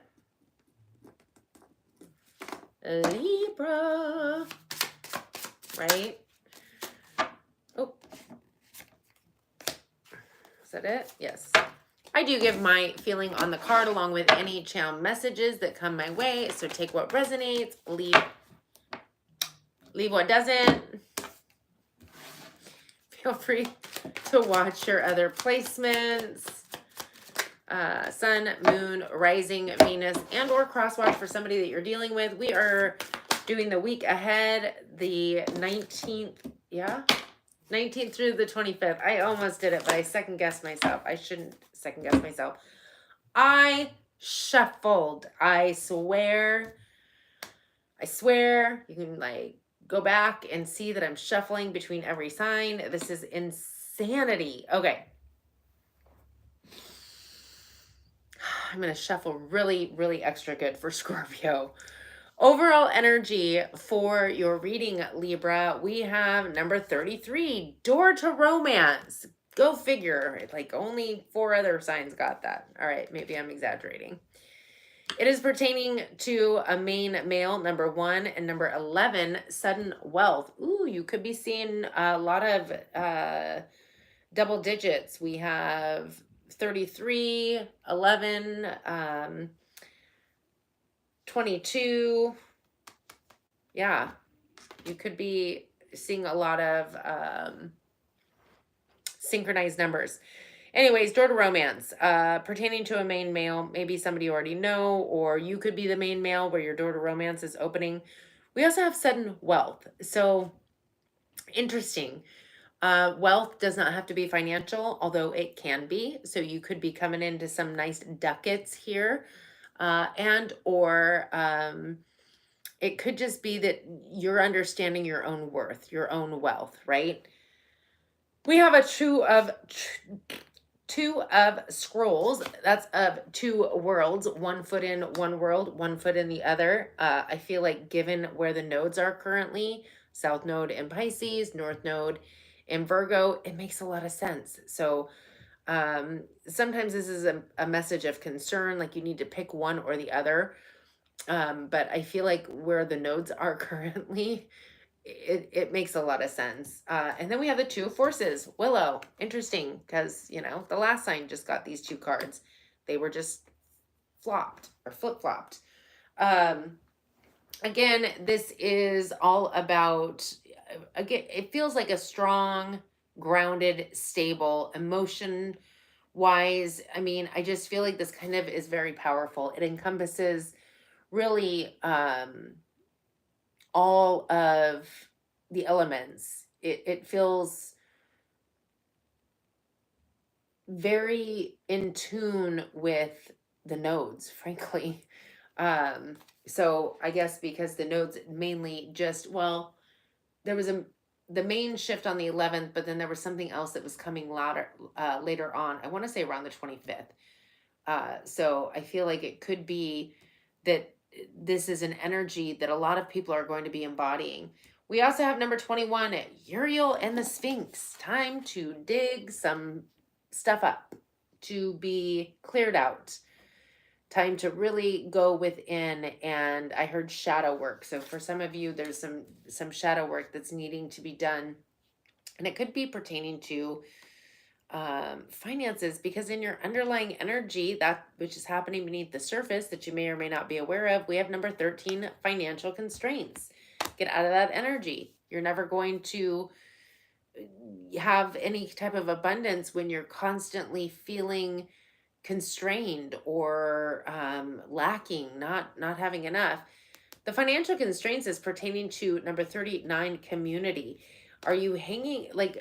Libra. Right? Oh. Is that it? Yes. I do give my feeling on the card along with any channel messages that come my way. So take what resonates, leave what doesn't. Feel free to watch your other placements. Sun, Moon, Rising, Venus, and or cross watch for somebody that you're dealing with. We are doing the week ahead, the 19th. Yeah? 19th through the 25th. I almost did it, but I second guessed myself. I shouldn't second guess myself. I shuffled. I swear. You can like go back and see that I'm shuffling between every sign. This is insanity. Okay. I'm going to shuffle really, really extra good for Scorpio. Overall energy for your reading, Libra, we have number 33, door to romance. Go figure. Like only 4 other signs got that. All right, maybe I'm exaggerating. It is pertaining to a main male, number 1, and number 11, sudden wealth. Ooh, you could be seeing a lot of double digits. We have 33, 11, 22. Yeah, you could be seeing a lot of synchronized numbers. Anyways, door to romance, pertaining to a main male, maybe somebody you already know, or you could be the main male where your door to romance is opening. We also have sudden wealth. So interesting. Wealth does not have to be financial, although it can be. So you could be coming into some nice ducats here, and or it could just be that you're understanding your own worth, your own wealth, right? We have a two of scrolls. That's of 2 worlds, 1 foot in one world, 1 foot in the other. I feel like given where the nodes are currently, South Node in Pisces, North Node in Virgo, it makes a lot of sense. So sometimes this is a message of concern, like you need to pick one or the other. But I feel like where the nodes are currently, it makes a lot of sense. And then we have the 2 forces. Willow, interesting, because, you know, the last sign just got these 2 cards. They were just flopped or flip-flopped. Again, this is all about, again, it feels like a strong, grounded, stable, emotion-wise. I mean, I just feel like this kind of is very powerful. It encompasses really all of the elements. It feels very in tune with the nodes, frankly. So I guess because the nodes mainly just, well, there was the main shift on the 11th, but then there was something else that was coming later on. I want to say around the 25th. So I feel like it could be that this is an energy that a lot of people are going to be embodying. We also have number 21, Uriel and the Sphinx. Time to dig some stuff up, to be cleared out. Time to really go within. And I heard shadow work. So for some of you, there's some shadow work that's needing to be done. And it could be pertaining to finances, because in your underlying energy, that which is happening beneath the surface that you may or may not be aware of, we have number 13, financial constraints. Get out of that energy. You're never going to have any type of abundance when you're constantly feeling constrained or lacking, not having enough. The financial constraints is pertaining to number 39, community. Are you hanging, like,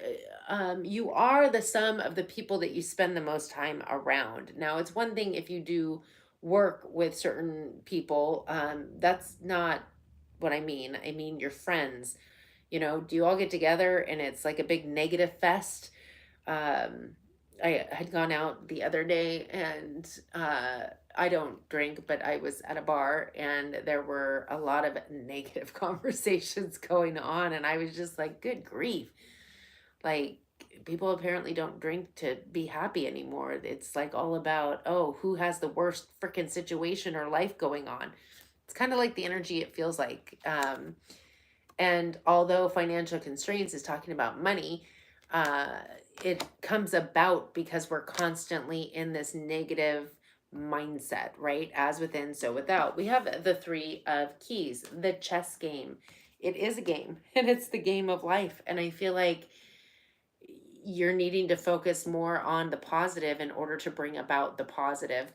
you are the sum of the people that you spend the most time around. Now, it's one thing if you do work with certain people. That's not what I mean. I mean your friends. You know, do you all get together and it's like a big negative fest? I had gone out the other day and I don't drink, but I was at a bar and there were a lot of negative conversations going on. And I was just like, good grief. Like, people apparently don't drink to be happy anymore. It's like all about, oh, who has the worst freaking situation or life going on? It's kind of like the energy it feels like. And although financial constraints is talking about money, it comes about because we're constantly in this negative mindset, right? As within, so without. We have the 3 of keys, the chess game. It is a game, and it's the game of life. And I feel like you're needing to focus more on the positive in order to bring about the positive.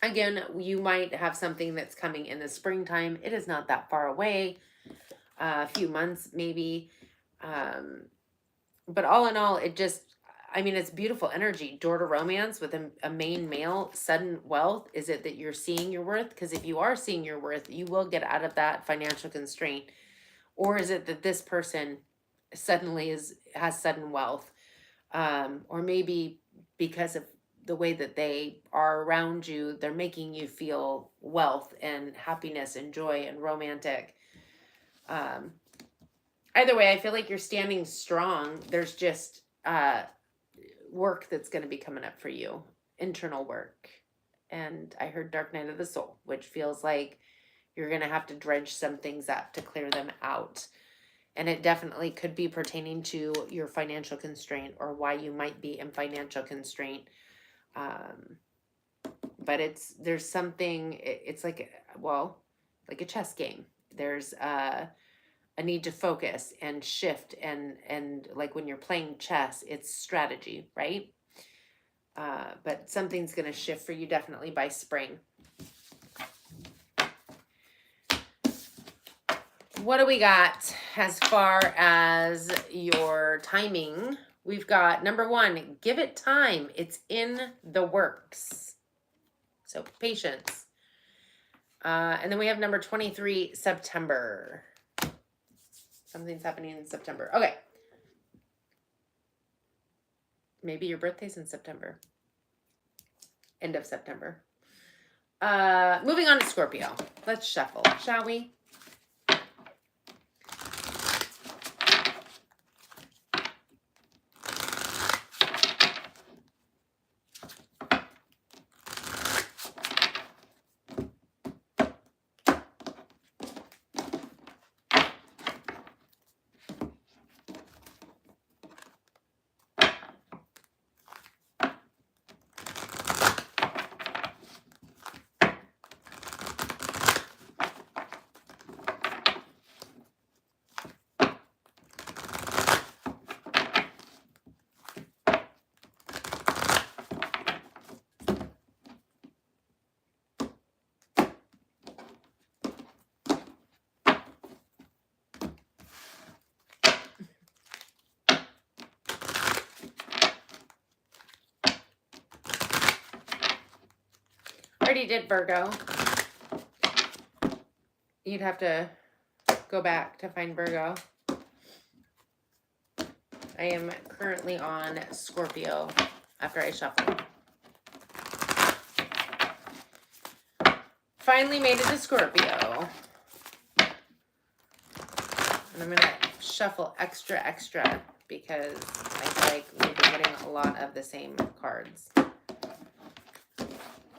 Again, you might have something that's coming in the springtime. It is not that far away, a few months maybe. But all in all, it just, I mean, it's beautiful energy. Door to romance with a main male, sudden wealth. Is it that you're seeing your worth? Because if you are seeing your worth, you will get out of that financial constraint. Or is it that this person suddenly has sudden wealth? Or maybe because of the way that they are around you, they're making you feel wealth and happiness and joy and romantic. Um, Either way, I feel like you're standing strong. There's just work that's going to be coming up for you, internal work. And I heard Dark Night of the Soul, which feels like you're going to have to dredge some things up to clear them out. And it definitely could be pertaining to your financial constraint or why you might be in financial constraint. But there's something, it's like, well, like a chess game. There's a need to focus and shift, and like when you're playing chess, it's strategy, right? But something's going to shift for you definitely by spring. What do we got as far as your timing? We've got number 1, give it time. It's in the works. So patience. And then we have number 23, September. Something's happening in September. Okay. Maybe your birthday's in September. End of September. Moving on to Scorpio. Let's shuffle, shall we? Already did Virgo. You'd have to go back to find Virgo. I am currently on Scorpio after I shuffle. Finally made it to Scorpio. And I'm going to shuffle extra because I feel like we've been getting a lot of the same cards.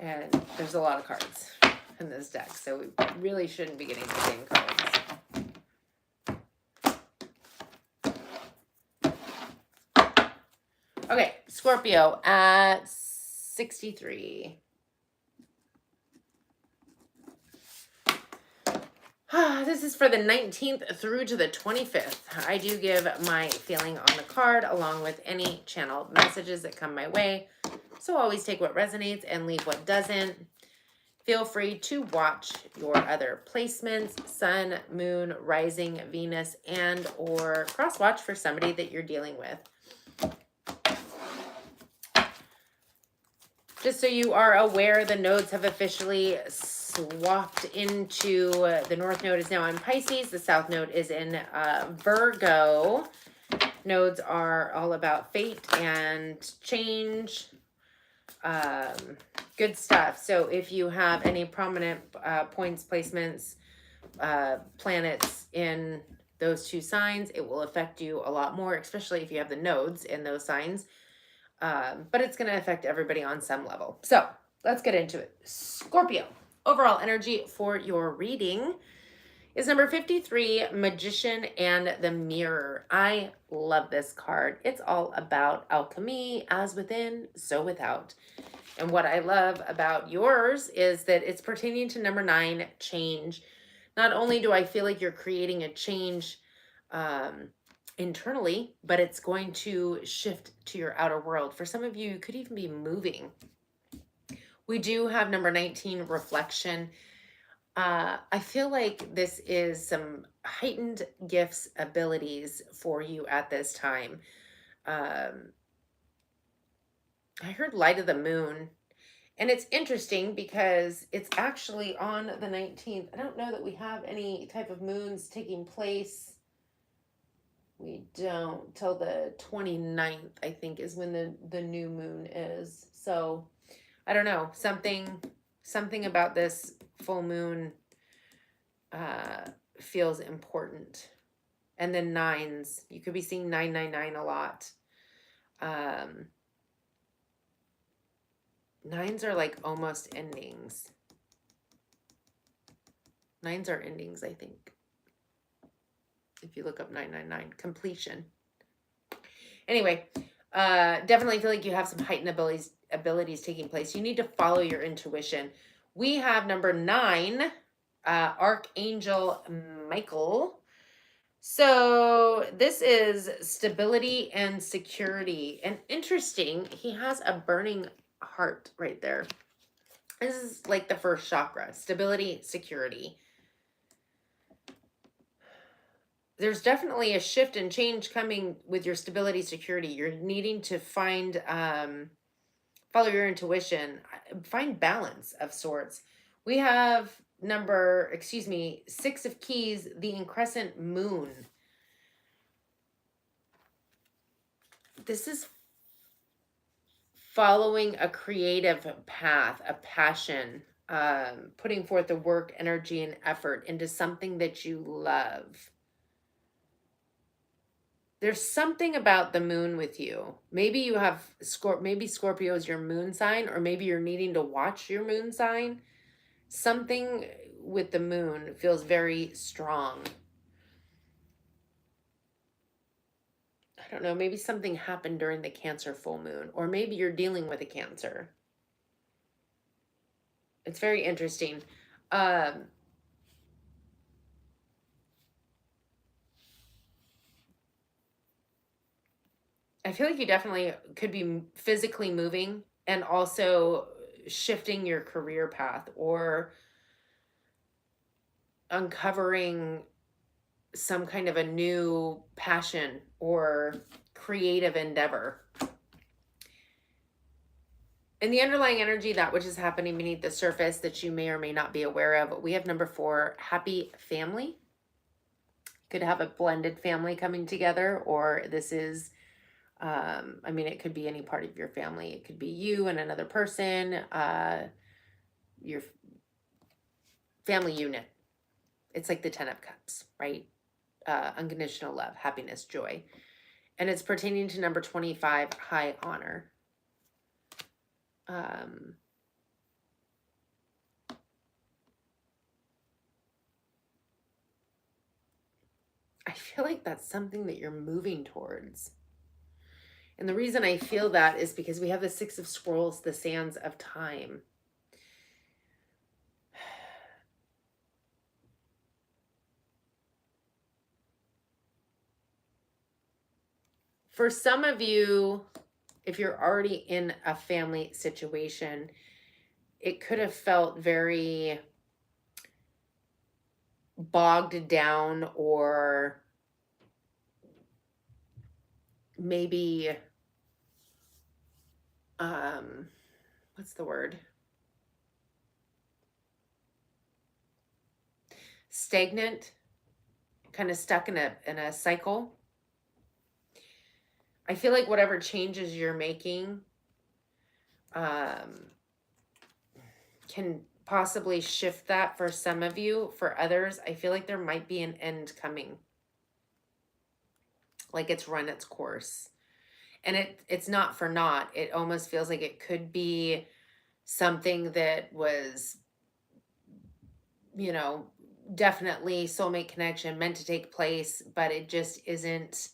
And there's a lot of cards in this deck, so we really shouldn't be getting the same cards. Okay, Scorpio at 63. This is for the 19th through to the 25th. I do give my feeling on the card along with any channeled messages that come my way. So always take what resonates and leave what doesn't. Feel free to watch your other placements, Sun, Moon, Rising, Venus, and or cross-watch for somebody that you're dealing with. Just so you are aware, the nodes have officially swapped into, the North Node is now in Pisces, the South Node is in Virgo. Nodes are all about fate and change. Good stuff. So if you have any prominent points, placements, planets in those two signs, it will affect you a lot more, especially if you have the nodes in those signs. But it's going to affect everybody on some level. So let's get into it. Scorpio, overall energy for your reading is number 53, Magician and the Mirror. I love this card. It's all about alchemy, as within, so without. And what I love about yours is that it's pertaining to number 9, change. Not only do I feel like you're creating a change internally, but it's going to shift to your outer world. For some of you, you could even be moving. We do have number 19, reflection. I feel like this is some heightened gifts, abilities for you at this time. I heard light of the moon. And it's interesting because it's actually on the 19th. I don't know that we have any type of moons taking place. We don't till the 29th, I think, is when the new moon is. So I don't know. Something about this full moon feels important. And then nines. You could be seeing 999 a lot. Nines are like almost endings. Nines are endings, I think. If you look up 999, completion. Anyway, definitely feel like you have some heightened abilities taking place. You need to follow your intuition. We have number 9, Archangel Michael. So this is stability and security. And interesting, he has a burning heart right there. This is like the first chakra, stability, security. There's definitely a shift and change coming with your stability, security. You're needing to find, follow your intuition, find balance of sorts. We have 6 of keys, the increscent moon. This is following a creative path, a passion, putting forth the work, energy, and effort into something that you love. There's something about the moon with you. Maybe you have maybe Scorpio is your moon sign, or maybe you're needing to watch your moon sign. Something with the moon feels very strong. I don't know, maybe something happened during the Cancer full moon, or maybe you're dealing with a Cancer. It's very interesting. I feel like you definitely could be physically moving and also shifting your career path or uncovering some kind of a new passion or creative endeavor. In the underlying energy, that which is happening beneath the surface that you may or may not be aware of, we have number 4, happy family. Could have a blended family coming together, or this is I mean, it could be any part of your family. It could be you and another person, your family unit. It's like the 10 of Cups, right? Unconditional love, happiness, joy. And it's pertaining to number 25, high honor. I feel like that's something that you're moving towards. And the reason I feel that is because we have the 6 of Scrolls, the sands of time. For some of you, if you're already in a family situation, it could have felt very bogged down, or maybe, what's the word? Stagnant, kind of stuck in a cycle. I feel like whatever changes you're making can possibly shift that for some of you. For others, I feel like there might be an end coming. Like it's run its course. And it's not for naught. It almost feels like it could be something that was, you know, definitely soulmate connection, meant to take place, but it just isn't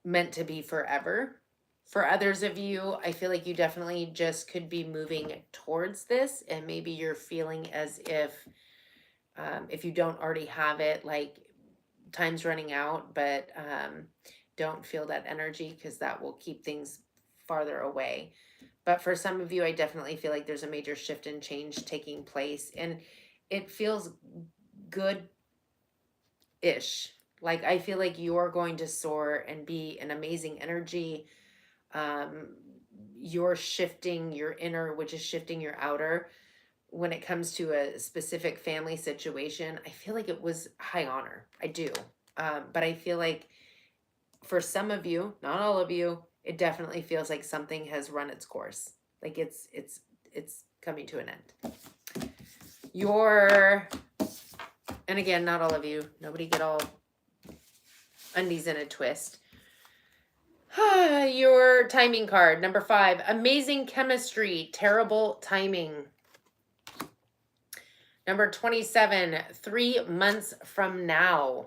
meant to be forever. For others of you, I feel like you definitely just could be moving towards this, and maybe you're feeling as if you don't already have it, like time's running out, but don't feel that energy, because that will keep things farther away. But for some of you, I definitely feel like there's a major shift and change taking place, and it feels good-ish. Like, I feel like you're going to soar and be an amazing energy. You're shifting your inner, which is shifting your outer. When it comes to a specific family situation, I feel like it was high honor. I do. But I feel like for some of you, not all of you, it definitely feels like something has run its course. Like it's coming to an end. And again, not all of you. Nobody get all undies in a twist. Your timing card, number 5, amazing chemistry, terrible timing. Number 27, 3 months from now.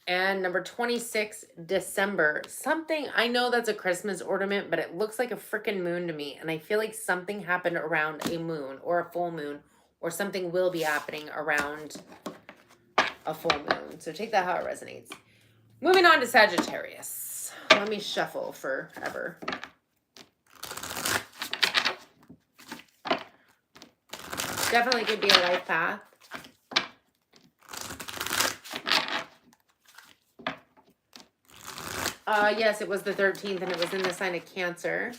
And number 26, December. Something, I know that's a Christmas ornament, but it looks like a freaking moon to me. And I feel like something happened around a moon or a full moon, or something will be happening around a full moon. So take that how it resonates. Moving on to Sagittarius. Let me shuffle forever. Definitely could be a life path. Yes, it was the 13th, and it was in the sign of Cancer.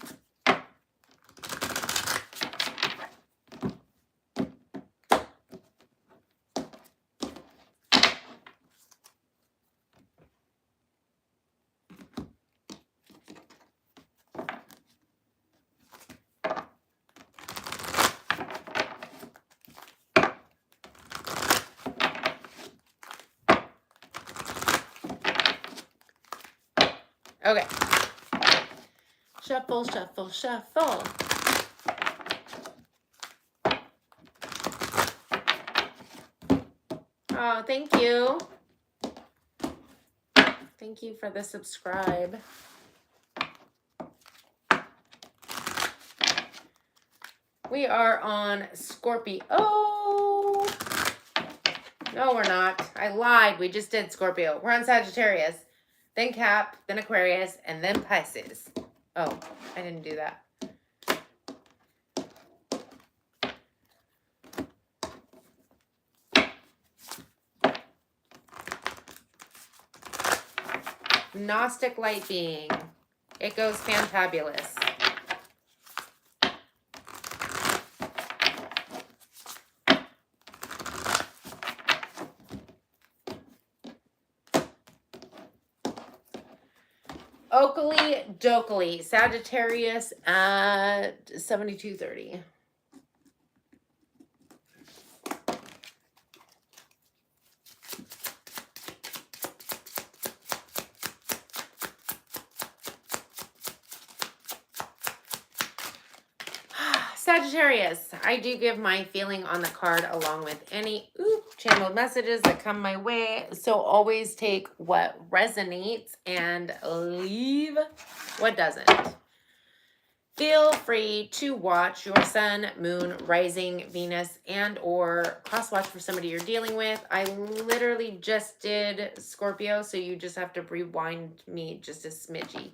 Okay. Shuffle, shuffle, shuffle. Oh, thank you. Thank you for the subscribe. We are on Scorpio. Oh, no, we're not. I lied. We just did Scorpio. We're on Sagittarius, then Cap, then Aquarius, and then Pisces. Oh, I didn't do that. Gnostic light being. It goes fantabulous. Oakley Dokley, Sagittarius at 7230. Sagittarius, I do give my feeling on the card along with any channeled messages that come my way. So always take what resonates and leave what doesn't. Feel free to watch your sun, moon, rising, Venus, and or cross watch for somebody you're dealing with. I literally just did Scorpio, so you just have to rewind me just a smidgy.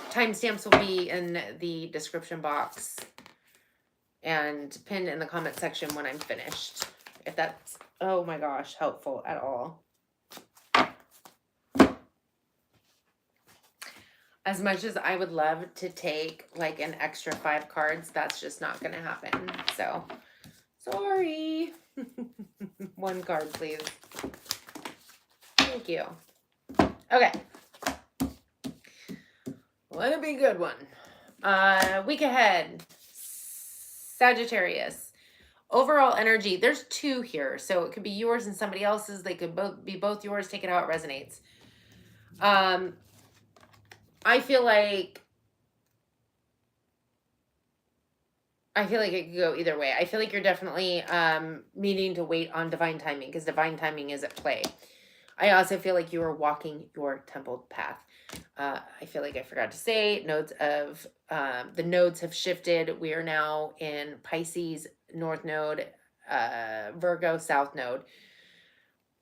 Timestamps will be in the description box and pinned in the comment section when I'm finished. If that's, oh my gosh, helpful at all. As much as I would love to take like an extra 5 cards, that's just not going to happen. So, sorry. 1 card, please. Thank you. Okay. Let it be a good one. Week ahead. Sagittarius. Overall energy. There's 2 here. So it could be yours and somebody else's. They could both be both yours. Take it how it resonates. I feel like it could go either way. I feel like you're definitely needing to wait on divine timing because divine timing is at play. I also feel like you are walking your templed path. I feel like I forgot to say the nodes have shifted. We are now in Pisces, North Node, Virgo, South Node.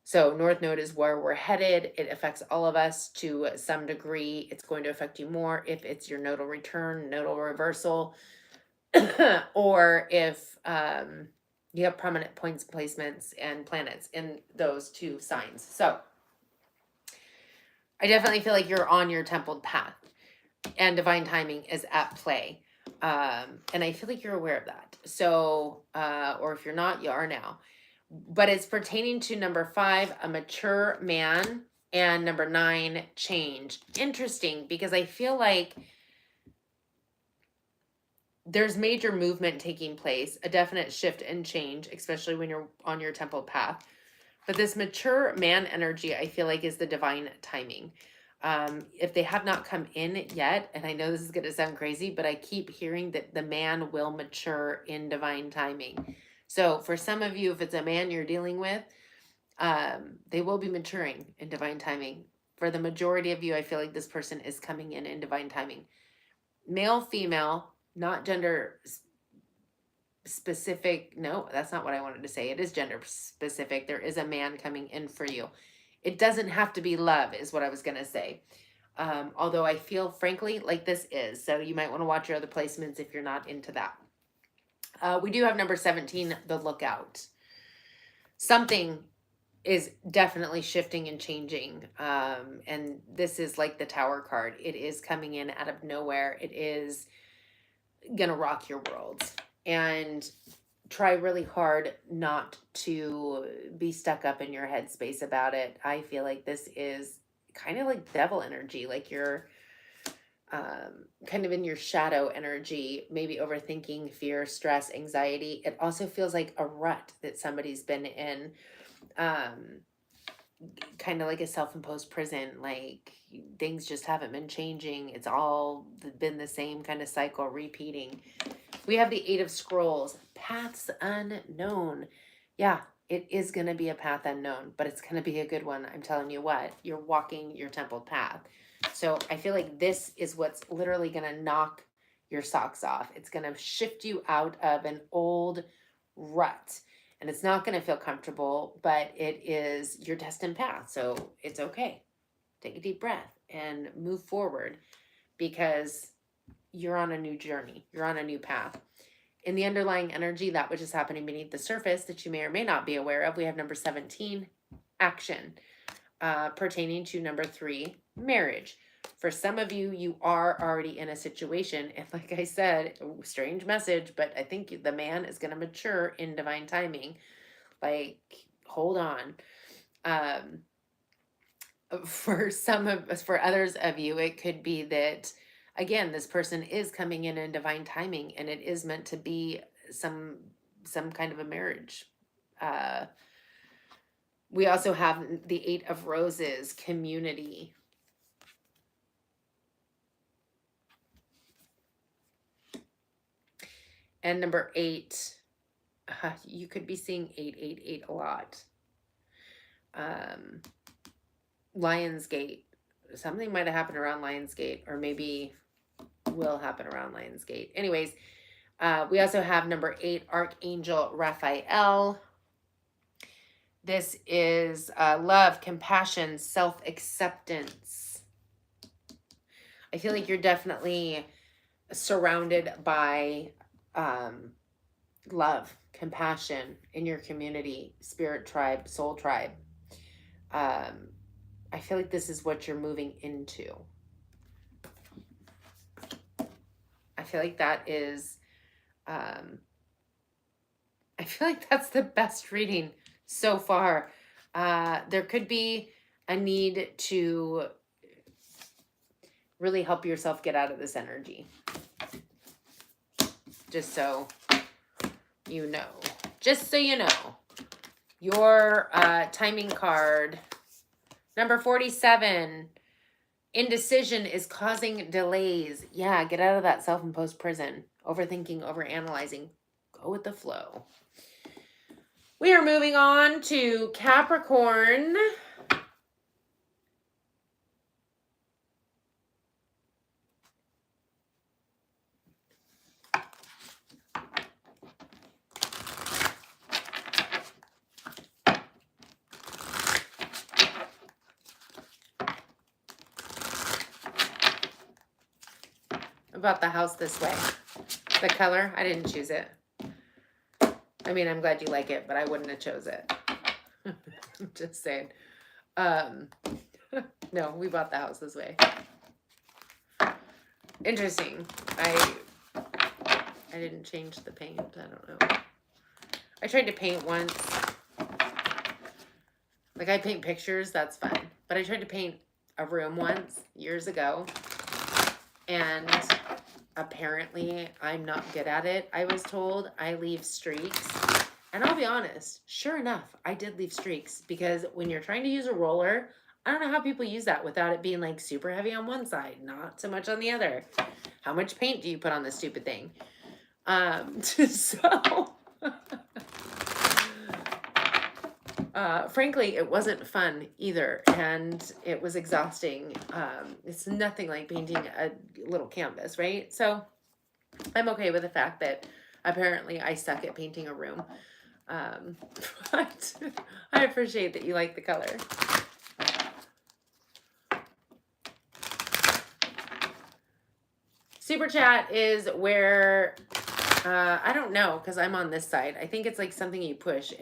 So North Node is where we're headed. It affects all of us to some degree. It's going to affect you more if it's your nodal return, nodal reversal, or if You have prominent points, placements, and planets in those two signs. So I definitely feel like you're on your templed path and divine timing is at play. And I feel like you're aware of that. So, or if you're not, you are now. But it's pertaining to number 5, a mature man, and number 9, change. Interesting, because I feel like there's major movement taking place, a definite shift and change, especially when you're on your temple path. But this mature man energy, I feel like, is the divine timing. If they have not come in yet, and I know this is going to sound crazy, but I keep hearing that the man will mature in divine timing. So for some of you, if it's a man you're dealing with, they will be maturing in divine timing. For the majority of you, I feel like this person is coming in divine timing. Male, female, not gender specific. No, that's not what I wanted to say. It is gender specific. There is a man coming in for you. It doesn't have to be love is what I was going to say. Although I feel frankly like this is. So you might want to watch your other placements if you're not into that. We do have number 17, the lookout. Something is definitely shifting and changing. And this is like the Tower card. It is coming in out of nowhere. It is going to rock your world. And try really hard not to be stuck up in your headspace about it. I feel like this is kind of like devil energy, like you're kind of in your shadow energy, maybe overthinking, fear, stress, anxiety. It also feels like a rut that somebody's been in, kind of like a self-imposed prison, like things just haven't been changing. It's all been the same kind of cycle repeating. We have the 8 of Scrolls, paths unknown. Yeah, it is going to be a path unknown, but it's going to be a good one. I'm telling you what, you're walking your templed path. So I feel like this is what's literally going to knock your socks off. It's going to shift you out of an old rut. And it's not going to feel comfortable, but it is your destined path. So it's okay. Take a deep breath and move forward because you're on a new journey. You're on a new path. In the underlying energy, that which is happening beneath the surface that you may or may not be aware of, we have number 17, action, pertaining to number 3, marriage. For some of you, you are already in a situation. And like I said, strange message, but I think the man is going to mature in divine timing. Like, hold on. For others of you, it could be that, again, this person is coming in divine timing, and it is meant to be some kind of a marriage. We also have the 8 of Roses, community. And number 8, you could be seeing 888 a lot. Lionsgate. Something might have happened around Lionsgate, or maybe will happen around Lionsgate. Anyways, we also have number 8, Archangel Raphael. This is love, compassion, self-acceptance. I feel like you're definitely surrounded by love, compassion in your community, spirit tribe, soul tribe. I feel like this is what you're moving into. I feel like that is, I feel like that's the best reading so far. There could be a need to really help yourself get out of this energy. Just so you know. Just so you know. Your timing card, number 47, indecision is causing delays. Yeah, get out of that self-imposed prison. Overthinking, overanalyzing. Go with the flow. We are moving on to Capricorn. About the house this way. The color, I didn't choose it. I mean, I'm glad you like it, but I wouldn't have chose it. I'm just saying. No, we bought the house this way. Interesting. I didn't change the paint. I don't know. I tried to paint once. Like, I paint pictures, that's fun. But I tried to paint a room once, years ago. And apparently, I'm not good at it. I was told I leave streaks. And I'll be honest, sure enough, I did leave streaks. Because when you're trying to use a roller, I don't know how people use that without it being like super heavy on one side, not so much on the other. How much paint do you put on this stupid thing? Frankly, it wasn't fun either, and it was exhausting. It's nothing like painting a little canvas, right? So I'm okay with the fact that apparently I suck at painting a room. But I appreciate that you like the color. Super chat is where, I don't know, because I'm on this side. I think it's like something you push.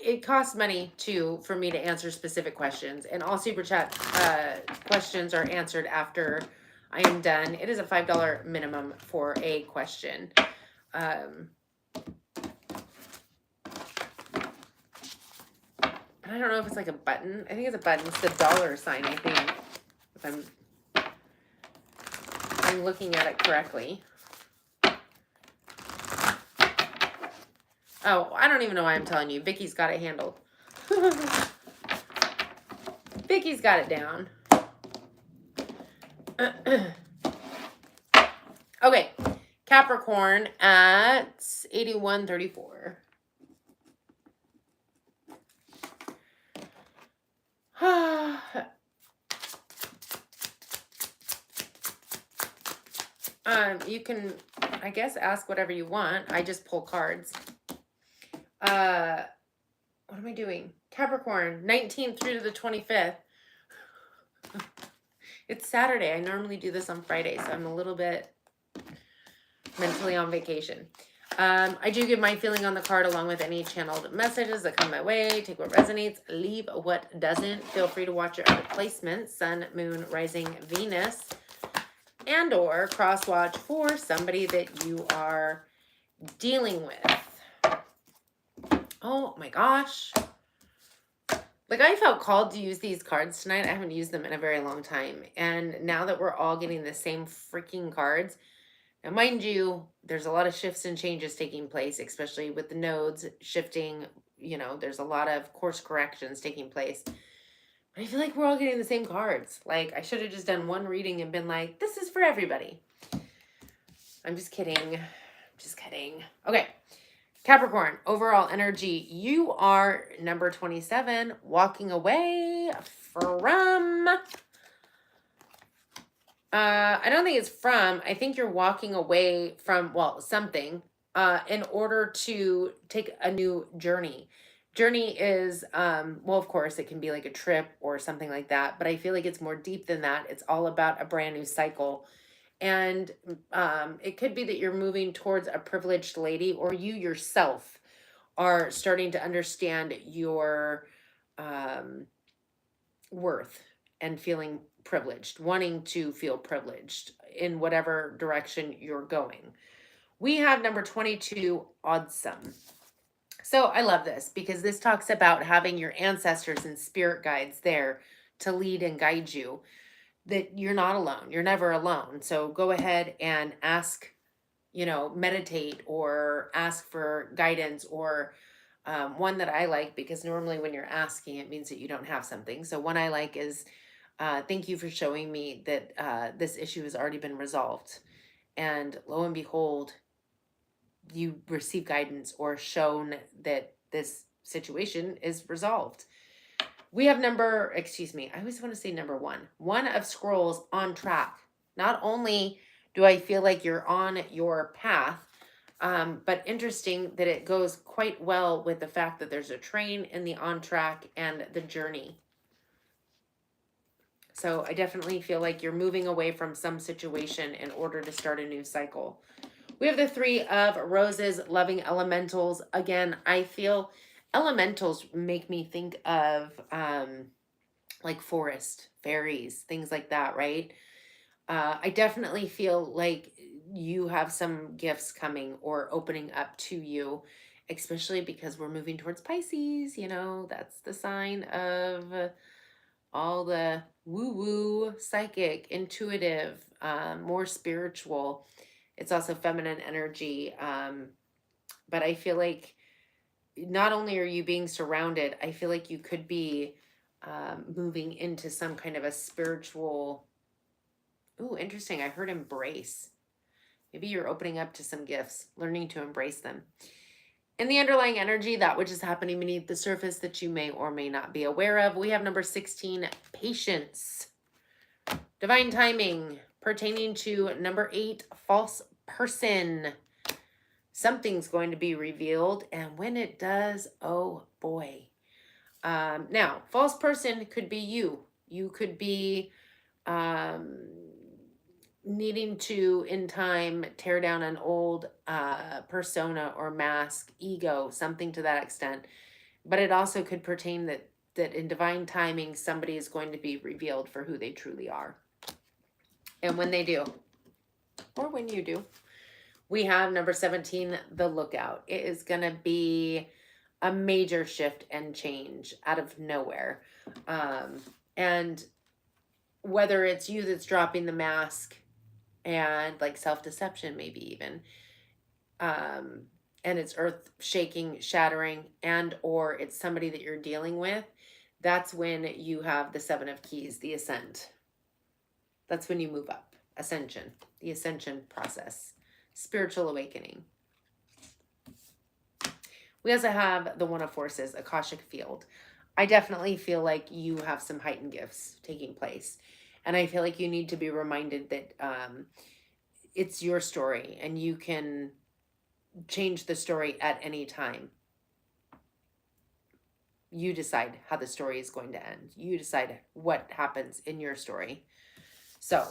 It costs money too for me to answer specific questions, and all super chat questions are answered after I am done. It is a $5 minimum for a question. I don't know if it's like a button. I think it's a button. It's the dollar sign, I think. If I'm looking at it correctly. Oh, I don't even know why I'm telling you. Vicky's got it handled. Vicky's got it down. Okay. Capricorn at 8134. You can, I guess, ask whatever you want. I just pull cards. What am I doing? Capricorn, 19th through to the 25th. It's Saturday. I normally do this on Friday, so I'm a little bit mentally on vacation. I do give my feeling on the card along with any channeled messages that come my way. Take what resonates, leave what doesn't. Feel free to watch your other placements, Sun, Moon, Rising, Venus, and or cross watch for somebody that you are dealing with. Oh my gosh. Like, I felt called to use these cards tonight. I haven't used them in a very long time. And now that we're all getting the same freaking cards, now mind you, there's a lot of shifts and changes taking place, especially with the nodes shifting. You know, there's a lot of course corrections taking place. But I feel like we're all getting the same cards. Like, I should have just done one reading and been like, this is for everybody. I'm just kidding. I'm just kidding. Okay. Capricorn, overall energy. You are number 27, walking away from... I don't think it's from. I think you're walking away from, well, something in order to take a new journey. Journey is, well, of course, it can be like a trip or something like that, but I feel like it's more deep than that. It's all about a brand new cycle. And it could be that you're moving towards a privileged lady, or you yourself are starting to understand your worth and feeling privileged, wanting to feel privileged in whatever direction you're going. We have number 22, Awesome. So I love this because this talks about having your ancestors and spirit guides there to lead and guide you, that you're not alone. You're never alone. So go ahead and ask, you know, meditate or ask for guidance, or one that I like, because normally when you're asking, it means that you don't have something. So one I like is, thank you for showing me that this issue has already been resolved. And lo and behold, you receive guidance or shown that this situation is resolved. We have I always want to say number 1. One of Scrolls, on track. Not only do I feel like you're on your path, but interesting that it goes quite well with the fact that there's a train in the on track and the journey. So I definitely feel like you're moving away from some situation in order to start a new cycle. We have the Three of Roses, loving elementals. Again, I feel elementals make me think of like forest, fairies, things like that, right? I definitely feel like you have some gifts coming or opening up to you, especially because we're moving towards Pisces. You know, that's the sign of all the woo-woo, psychic, intuitive, more spiritual. It's also feminine energy. But I feel like not only are you being surrounded, I feel like you could be moving into some kind of a spiritual. Ooh, interesting. I heard embrace. Maybe you're opening up to some gifts, learning to embrace them. In the underlying energy, that which is happening beneath the surface that you may or may not be aware of, we have number 16, patience. Divine timing, pertaining to number 8, false person. Something's going to be revealed, and when it does, oh boy. Now, false person could be you. You could be needing to, in time, tear down an old persona or mask, ego, something to that extent. But it also could pertain that in divine timing, somebody is going to be revealed for who they truly are. And when they do, or when you do, we have number 17, the lookout. It is going to be a major shift and change out of nowhere. And whether it's you that's dropping the mask and like self-deception, maybe even, and it's earth shaking, shattering, and or it's somebody that you're dealing with, that's when you have the 7 of Keys, the ascent. That's when you move up. Ascension, the ascension process, spiritual awakening. We also have the 1 of Forces, Akashic field. I definitely feel like you have some heightened gifts taking place. And I feel like you need to be reminded that it's your story and you can change the story at any time. You decide how the story is going to end. You decide what happens in your story. So,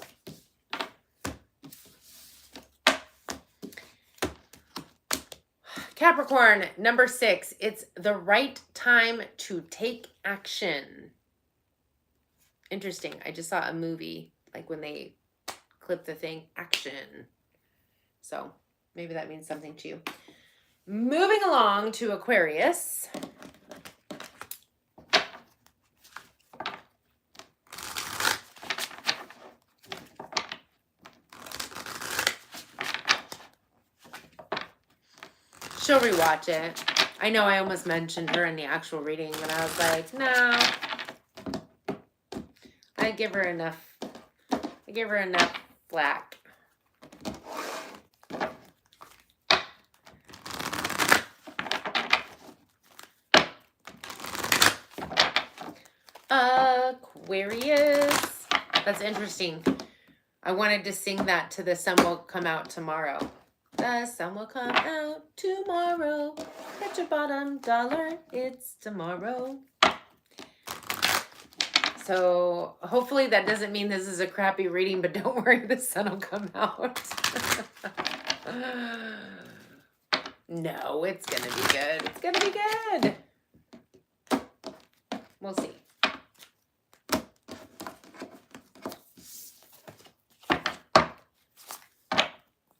Capricorn, number 6, it's the right time to take action. Interesting. I just saw a movie, like when they clip the thing, action. So maybe that means something to you. Moving along to Aquarius. She'll rewatch it. I know I almost mentioned her in the actual reading, but I was like, no. I give her enough flack. Aquarius. That's interesting. I wanted to sing that to The Sun Will Come Out Tomorrow. The sun will come out tomorrow. Bet your bottom dollar it's tomorrow. So hopefully that doesn't mean this is a crappy reading, but don't worry, the sun will come out. No, it's going to be good. It's going to be good. We'll see.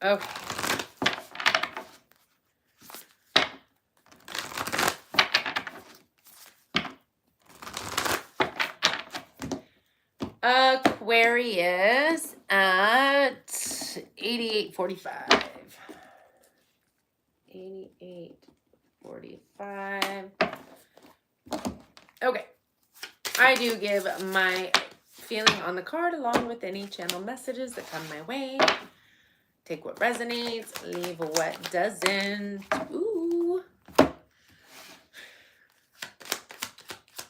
Okay. Aquarius at 88.45. 88.45. Okay. I do give my feeling on the card along with any channel messages that come my way. Take what resonates, leave what doesn't. Ooh. I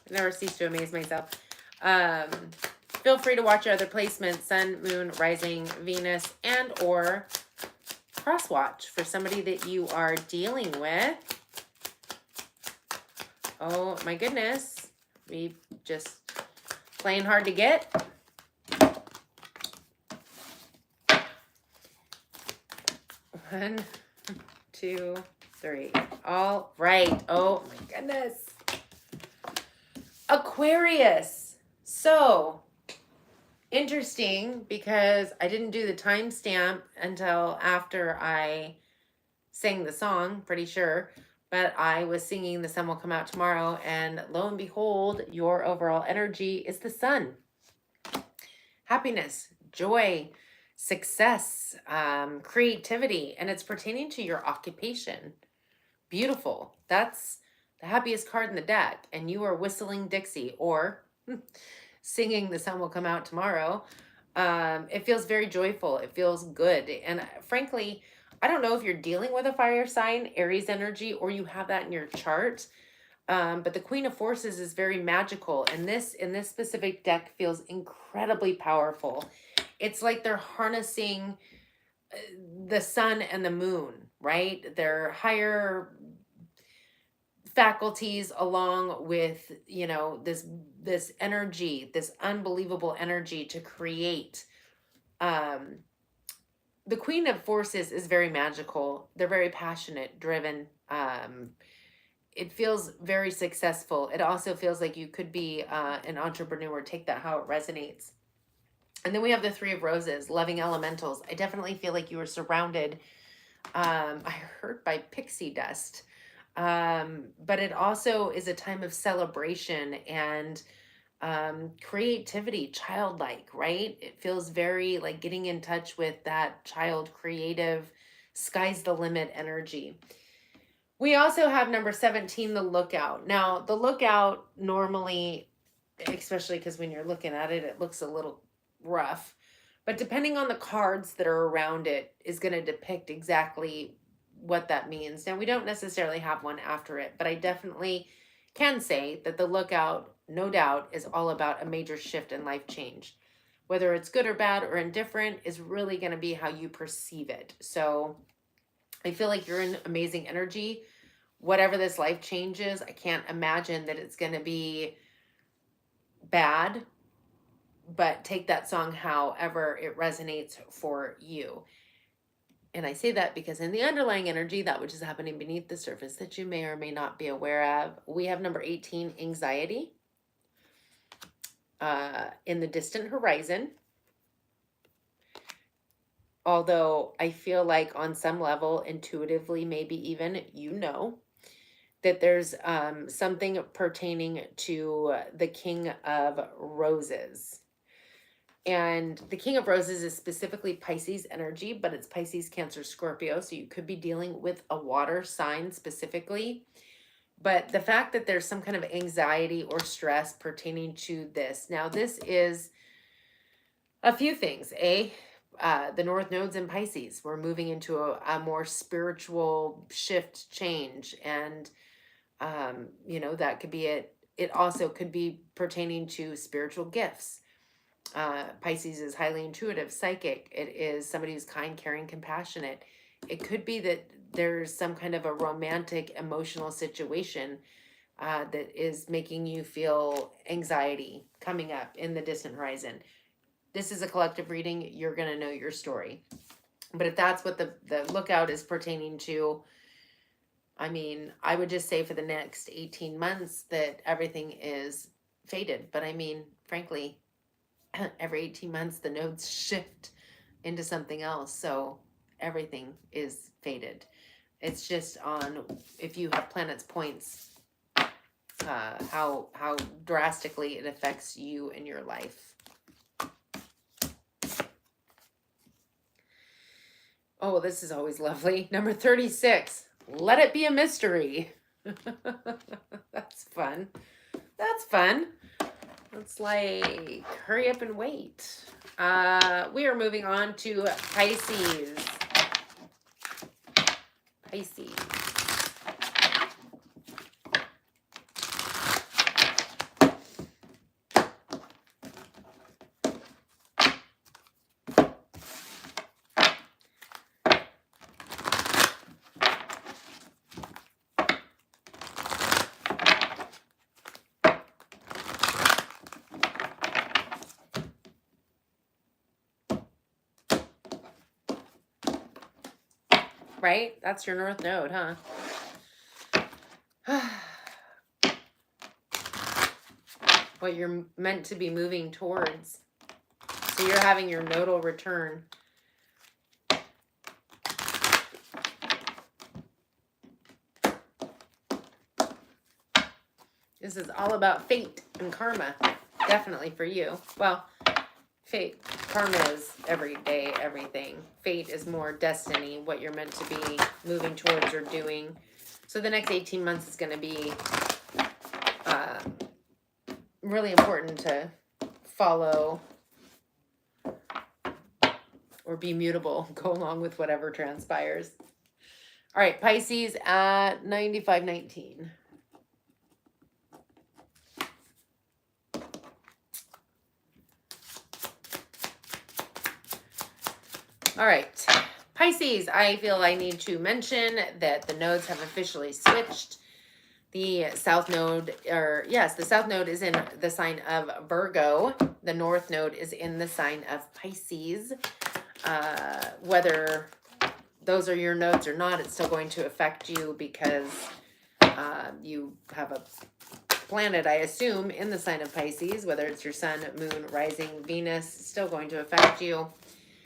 never cease to amaze myself. Feel free to watch your other placements, Sun, Moon, Rising, Venus, and or cross watch for somebody that you are dealing with. Oh my goodness. We just playing hard to get. 1, 2, 3. All right. Oh my goodness. Aquarius. So interesting because I didn't do the timestamp until after I sang the song, pretty sure. But I was singing The Sun Will Come Out Tomorrow, and lo and behold, your overall energy is the sun. Happiness, joy, success, creativity, and it's pertaining to your occupation. Beautiful. That's the happiest card in the deck, and you are whistling Dixie or singing The Sun Will Come Out Tomorrow. It feels very joyful. It feels good. And frankly, I don't know if you're dealing with a fire sign, Aries energy, or you have that in your chart. But the Queen of Forces is very magical. And this, in this specific deck, feels incredibly powerful. It's like they're harnessing the sun and the moon, right? Their higher faculties along with, you know, this energy, this unbelievable energy to create. The Queen of Forces is very magical. They're very passionate, driven. It feels very successful. It also feels like you could be an entrepreneur. Take that how it resonates. And then we have the Three of Roses, loving elementals. I definitely feel like you are surrounded, I heard, by pixie dust. But it also is a time of celebration and creativity, childlike, right? It feels very like getting in touch with that child creative, sky's the limit energy. We also have number 17, the Lookout. Now, the Lookout normally, especially because when you're looking at it, it looks a little rough. But depending on the cards that are around it is going to depict exactly what that means. Now, we don't necessarily have one after it, but I definitely can say that the Lookout, no doubt, is all about a major shift in life change. Whether it's good or bad or indifferent is really going to be how you perceive it. So I feel like you're in amazing energy. Whatever this life change is, I can't imagine that it's going to be bad, but take that song however it resonates for you. And I say that because in the underlying energy, that which is happening beneath the surface that you may or may not be aware of, we have number 18, anxiety, in the distant horizon. Although I feel like on some level, intuitively, maybe even, you know, that there's something pertaining to the King of Roses. And the King of Roses is specifically Pisces energy, but it's Pisces, Cancer, Scorpio. So you could be dealing with a water sign specifically. But the fact that there's some kind of anxiety or stress pertaining to this. Now, this is a few things. The North Node's in Pisces. We're moving into a more spiritual shift, change. And, you know, that could be it. It also could be pertaining to spiritual gifts. Pisces is highly intuitive, psychic. It is somebody who's kind, caring, compassionate. It could be that there's some kind of a romantic, emotional situation that is making you feel anxiety coming up in the distant horizon. This is a collective reading. You're going to know your story. But if that's what the Lookout is pertaining to, I mean, I would just say for the next 18 months that everything is faded. But I mean, frankly, every 18 months, the nodes shift into something else. So everything is faded. It's just on if you have planets points, how drastically it affects you in your life. Oh, this is always lovely. Number 36, let it be a mystery. That's fun. That's fun. It's like, hurry up and wait. We are moving on to Pisces. Pisces. right? That's your North Node, huh? What you're meant to be moving towards. So you're having your nodal return. This is all about fate and karma. Definitely for you. Well, fate, karma is every day, everything. Fate is more destiny, what you're meant to be moving towards or doing. So the next 18 months is going to be really important to follow or be mutable, go along with whatever transpires. All right, Pisces at 9519. All right, Pisces, I feel I need to mention that the nodes have officially switched. The south node, or yes, the south node is in the sign of Virgo. The north node is in the sign of Pisces. Whether those are your nodes or not, it's still going to affect you because you have a planet, I assume, in the sign of Pisces, whether it's your sun, moon, rising, Venus, still going to affect you.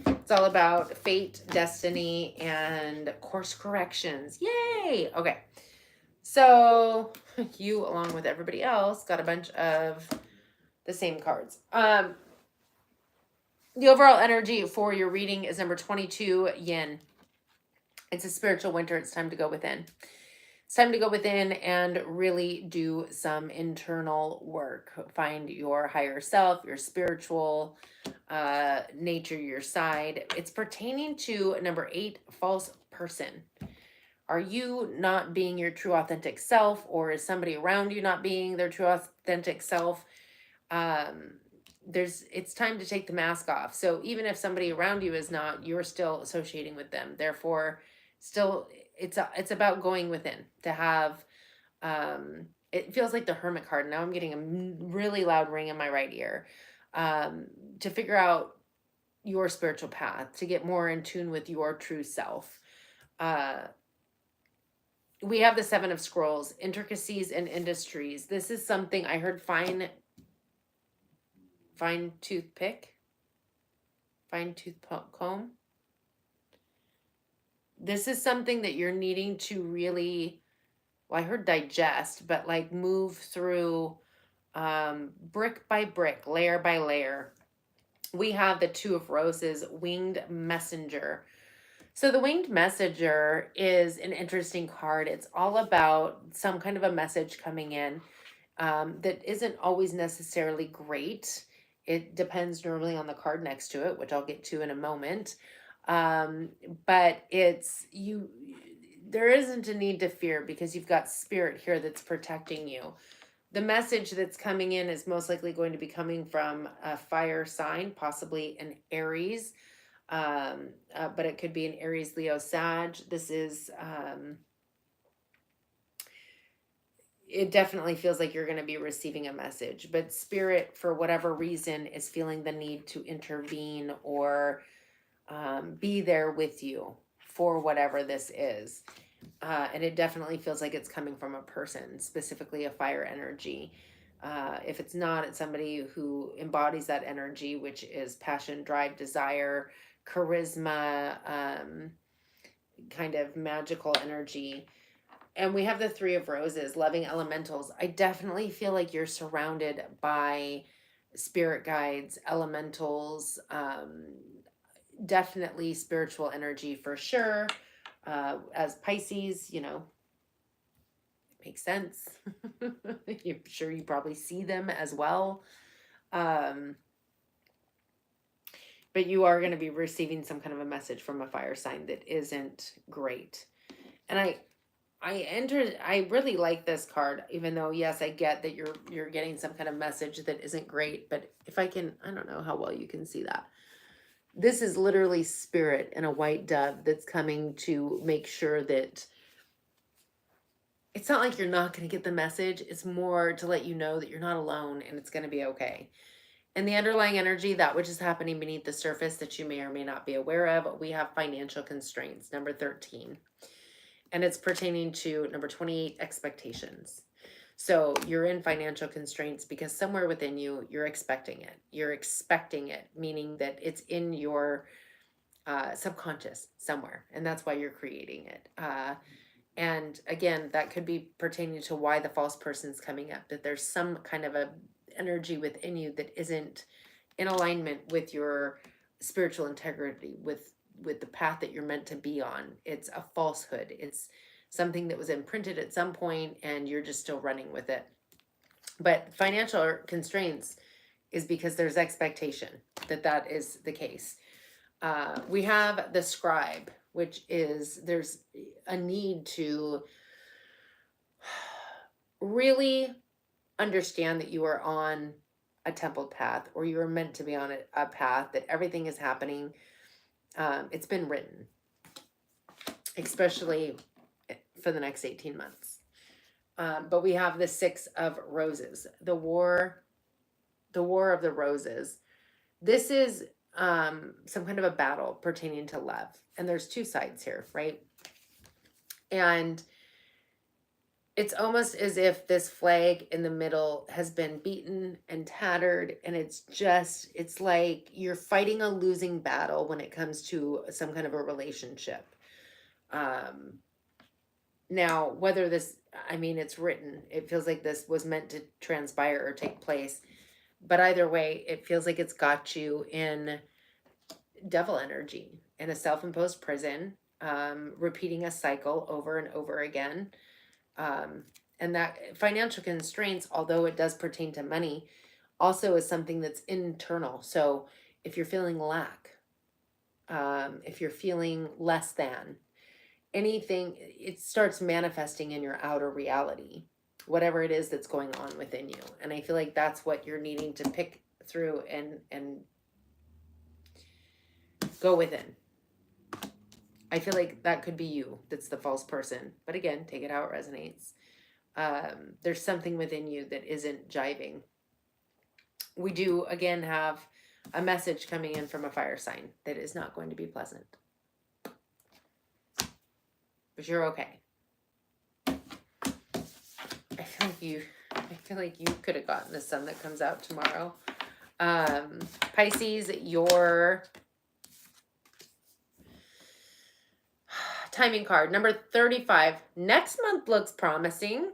It's all about fate, destiny, and course corrections. Yay! Okay. So you, along with everybody else, got a bunch of the same cards. The overall energy for your reading is number 22, Yin. It's a spiritual winter. It's time to go within. It's time to go within and really do some internal work. Find your higher self, your spiritual nature, your side. It's pertaining to number 8, false person. Are you not being your true authentic self, or is somebody around you not being their true authentic self? It's time to take the mask off. So even if somebody around you is not, you're still associating with them. Therefore, still, it's about going within to have, it feels like the Hermit card. Now I'm getting a really loud ring in my right ear. To figure out your spiritual path, to get more in tune with your true self. We have the 7 of Scrolls, intricacies and industries. This is something I heard fine tooth comb. This is something that you're needing to really, well, I heard digest, but like move through brick by brick, layer by layer. We have the 2 of Roses, Winged Messenger. So the Winged Messenger is an interesting card. It's all about some kind of a message coming in that isn't always necessarily great. It depends normally on the card next to it, which I'll get to in a moment. But there isn't a need to fear because you've got spirit here that's protecting you. The message that's coming in is most likely going to be coming from a fire sign, possibly an Aries. But it could be an Aries, Leo, Sag. This is, it definitely feels like you're going to be receiving a message, but spirit, for whatever reason, is feeling the need to intervene or be there with you for whatever this is. And it definitely feels like it's coming from a person, specifically a fire energy. If it's not, it's somebody who embodies that energy, which is passion, drive, desire, charisma, kind of magical energy. And we have the 3 of Roses, loving elementals. I definitely feel like you're surrounded by spirit guides, elementals, definitely spiritual energy for sure. As Pisces, it makes sense. I'm sure you probably see them as well. But you are going to be receiving some kind of a message from a fire sign that isn't great. And I really like this card, even though, yes, I get that you're getting some kind of message that isn't great. But if I don't know how well you can see that. This is literally spirit and a white dove that's coming to make sure that it's not like you're not going to get the message. It's more to let you know that you're not alone and it's going to be okay. And the underlying energy, that which is happening beneath the surface that you may or may not be aware of, we have financial constraints, number 13. And it's pertaining to number 28, expectations. So you're in financial constraints because somewhere within you, you're expecting it. You're expecting it, meaning that it's in your subconscious somewhere, and that's why you're creating it. And again, that could be pertaining to why the false person's coming up, that there's some kind of a energy within you that isn't in alignment with your spiritual integrity, with the path that you're meant to be on. It's a falsehood. It's something that was imprinted at some point and you're just still running with it. But financial constraints is because there's expectation that that is the case. We have the scribe, which is there's a need to really understand that you are on a templed path, or you are meant to be on a path, that everything is happening. It's been written, especially for the next 18 months. But we have the 6 of Roses, the war of the roses. This is some kind of a battle pertaining to love. And there's 2 sides here, right? And it's almost as if this flag in the middle has been beaten and tattered, and it's like you're fighting a losing battle when it comes to some kind of a relationship. Now, whether this, I mean, it's written, it feels like this was meant to transpire or take place. But either way, it feels like it's got you in devil energy, in a self-imposed prison, repeating a cycle over and over again. And that financial constraints, although it does pertain to money, also is something that's internal. So if you're feeling lack, if you're feeling less than anything, it starts manifesting in your outer reality, whatever it is that's going on within you. And I feel like that's what you're needing to pick through and go within. I feel like that could be you. That's the false person. But again, take it how it resonates. There's something within you that isn't jiving. We do, again, have a message coming in from a fire sign that is not going to be pleasant. But you're okay. I feel like you could have gotten the sun that comes out tomorrow. Pisces, your timing card, number 35. Next month looks promising.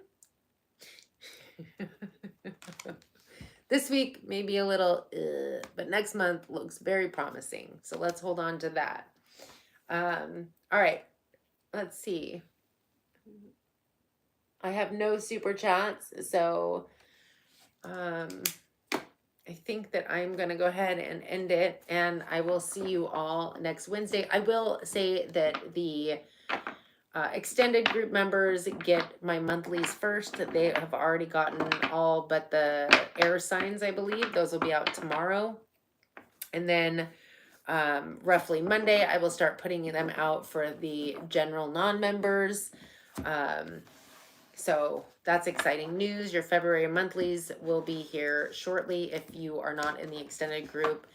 This week, maybe a little, but next month looks very promising. So let's hold on to that. All right. Let's see. I have no super chats, so I think that I'm going to go ahead and end it, and I will see you all next Wednesday. I will say that the extended group members get my monthlies first. They have already gotten all but the air signs, I believe. Those will be out tomorrow. And then roughly Monday, I will start putting them out for the general non-members. So that's exciting news. Your February monthlies will be here shortly. If you are not in the extended groups,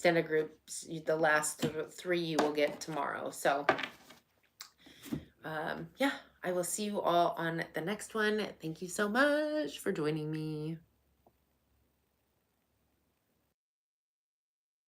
the last 3 you will get tomorrow. So yeah, I will see you all on the next one. Thank you so much for joining me.